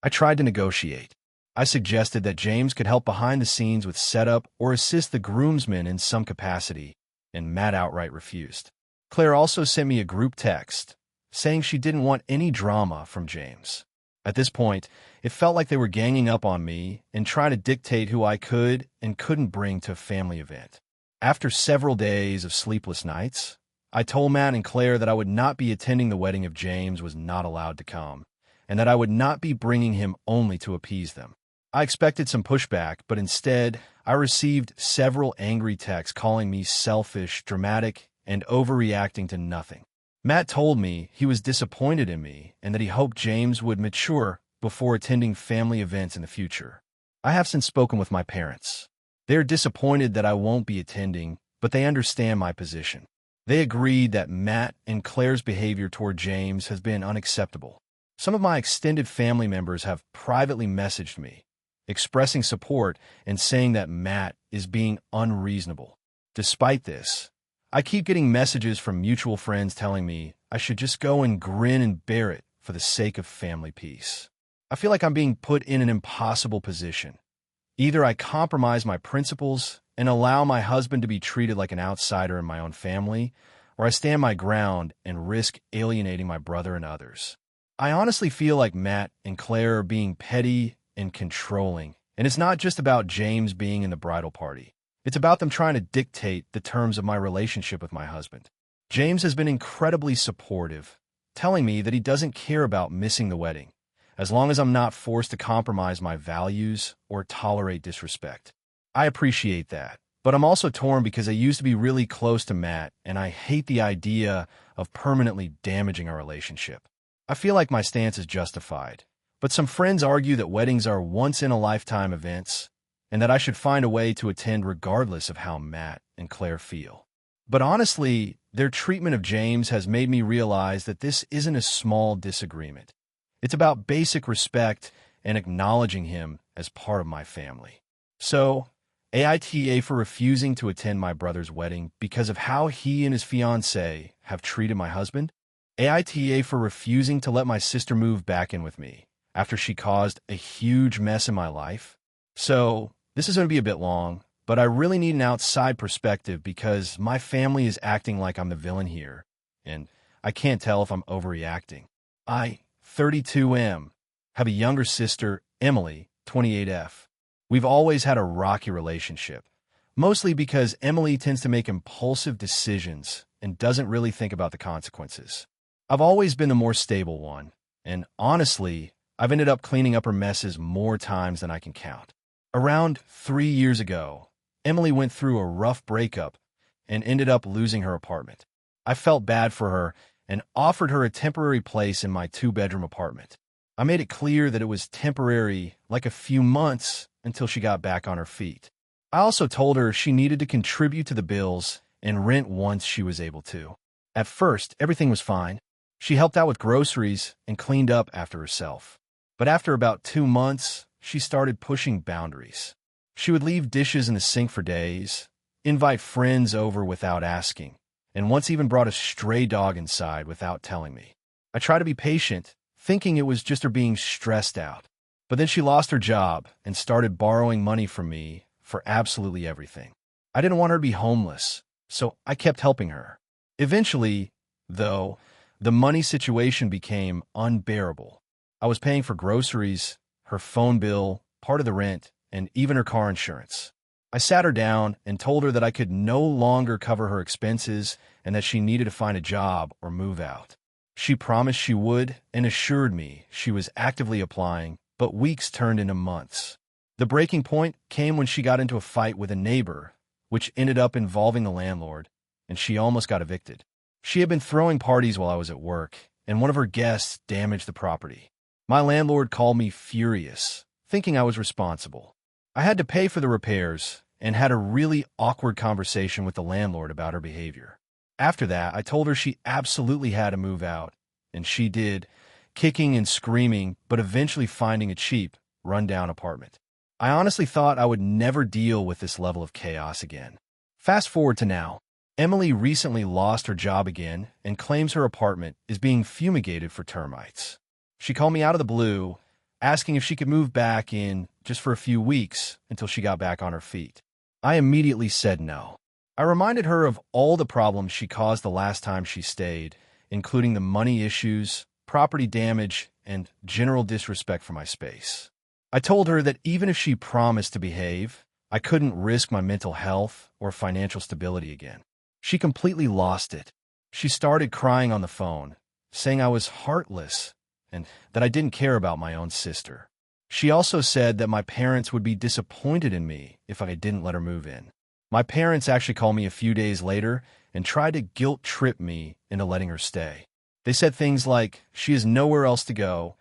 I tried to negotiate. I suggested that James could help behind the scenes with setup or assist the groomsmen in some capacity, and Matt outright refused. Claire also sent me a group text, saying she didn't want any drama from James. At this point, it felt like they were ganging up on me and trying to dictate who I could and couldn't bring to a family event. After several days of sleepless nights, I told Matt and Claire that I would not be attending the wedding if James was not allowed to come, and that I would not be bringing him only to appease them. I expected some pushback, but instead, I received several angry texts calling me selfish, dramatic, and overreacting to nothing. Matt told me he was disappointed in me and that he hoped James would mature before attending family events in the future. I have since spoken with my parents. They are disappointed that I won't be attending, but they understand my position. They agreed that Matt and Claire's behavior toward James has been unacceptable. Some of my extended family members have privately messaged me, expressing support and saying that Matt is being unreasonable. Despite this, I keep getting messages from mutual friends telling me I should just go and grin and bear it for the sake of family peace. I feel like I'm being put in an impossible position. Either I compromise my principles and allow my husband to be treated like an outsider in my own family, or I stand my ground and risk alienating my brother and others. I honestly feel like Matt and Claire are being petty and controlling, and it's not just about James being in the bridal party. It's about them trying to dictate the terms of my relationship with my husband. James has been incredibly supportive, telling me that he doesn't care about missing the wedding, as long as I'm not forced to compromise my values or tolerate disrespect. I appreciate that, but I'm also torn because I used to be really close to Matt, and I hate the idea of permanently damaging our relationship. I feel like my stance is justified, but some friends argue that weddings are once-in-a-lifetime events and that I should find a way to attend regardless of how Matt and Claire feel. But honestly, their treatment of James has made me realize that this isn't a small disagreement. It's about basic respect and acknowledging him as part of my family. So, AITA for refusing to attend my brother's wedding because of how he and his fiancée have treated my husband. AITA for refusing to let my sister move back in with me after she caused a huge mess in my life. So, this is going to be a bit long, but I really need an outside perspective because my family is acting like I'm the villain here, and I can't tell if I'm overreacting. I, 32M, have a younger sister, Emily, 28F. We've always had a rocky relationship, mostly because Emily tends to make impulsive decisions and doesn't really think about the consequences. I've always been the more stable one, and honestly, I've ended up cleaning up her messes more times than I can count. Around 3 years ago, Emily went through a rough breakup and ended up losing her apartment. I felt bad for her and offered her a temporary place in my 2-bedroom apartment. I made it clear that it was temporary, like a few months, until she got back on her feet. I also told her she needed to contribute to the bills and rent once she was able to. At first, everything was fine. She helped out with groceries and cleaned up after herself. But after about 2 months, she started pushing boundaries. She would leave dishes in the sink for days, invite friends over without asking, and once even brought a stray dog inside without telling me. I tried to be patient, thinking it was just her being stressed out. But then she lost her job and started borrowing money from me for absolutely everything. I didn't want her to be homeless, so I kept helping her. Eventually, though, the money situation became unbearable. I was paying for groceries, her phone bill, part of the rent, and even her car insurance. I sat her down and told her that I could no longer cover her expenses and that she needed to find a job or move out. She promised she would and assured me she was actively applying, but weeks turned into months. The breaking point came when she got into a fight with a neighbor, which ended up involving the landlord, and she almost got evicted. She had been throwing parties while I was at work, and one of her guests damaged the property. My landlord called me furious, thinking I was responsible. I had to pay for the repairs and had a really awkward conversation with the landlord about her behavior. After that, I told her she absolutely had to move out, and she did, kicking and screaming, but eventually finding a cheap, run-down apartment. I honestly thought I would never deal with this level of chaos again. Fast forward to now. Emily recently lost her job again and claims her apartment is being fumigated for termites. She called me out of the blue, asking if she could move back in just for a few weeks until she got back on her feet. I immediately said no. I reminded her of all the problems she caused the last time she stayed, including the money issues, property damage, and general disrespect for my space. I told her that even if she promised to behave, I couldn't risk my mental health or financial stability again. She completely lost it. She started crying on the phone, saying I was heartless and that I didn't care about my own sister. She also said that my parents would be disappointed in me if I didn't let her move in. My parents actually called me a few days later and tried to guilt-trip me into letting her stay. They said things like, "She has nowhere else to go.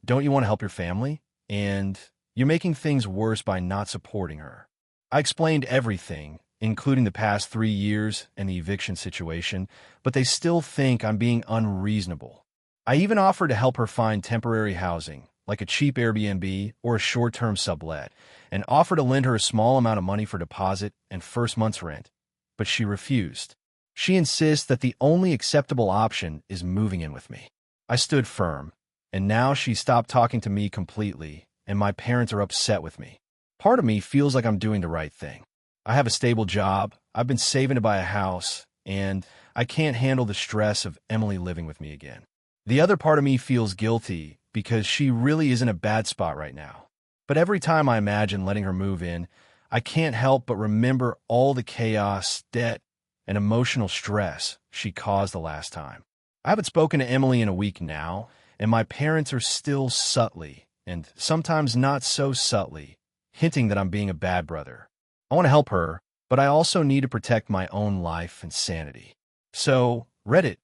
Don't you want to help your family? And you're making things worse by not supporting her." I explained everything, including the past 3 years and the eviction situation, but they still think I'm being unreasonable. I even offered to help her find temporary housing, like a cheap Airbnb or a short-term sublet, and offered to lend her a small amount of money for deposit and first month's rent, but she refused. She insists that the only acceptable option is moving in with me. I stood firm, and now she stopped talking to me completely, and my parents are upset with me. Part of me feels like I'm doing the right thing. I have a stable job, I've been saving to buy a house, and I can't handle the stress of Emily living with me again. The other part of me feels guilty because she really is in a bad spot right now. But every time I imagine letting her move in, I can't help but remember all the chaos, debt, and emotional stress she caused the last time. I haven't spoken to Emily in a week now, and my parents are still subtly, and sometimes not so subtly, hinting that I'm being a bad brother. I want to help her, but I also need to protect my own life and sanity. So, Reddit,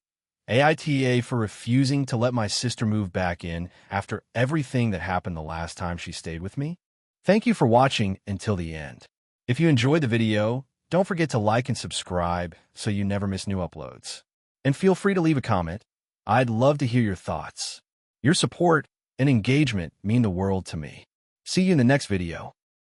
AITA for refusing to let my sister move back in after everything that happened the last time she stayed with me. Thank you for watching until the end. If you enjoyed the video, don't forget to like and subscribe so you never miss new uploads. And feel free to leave a comment. I'd love to hear your thoughts. Your support and engagement mean the world to me. See you in the next video.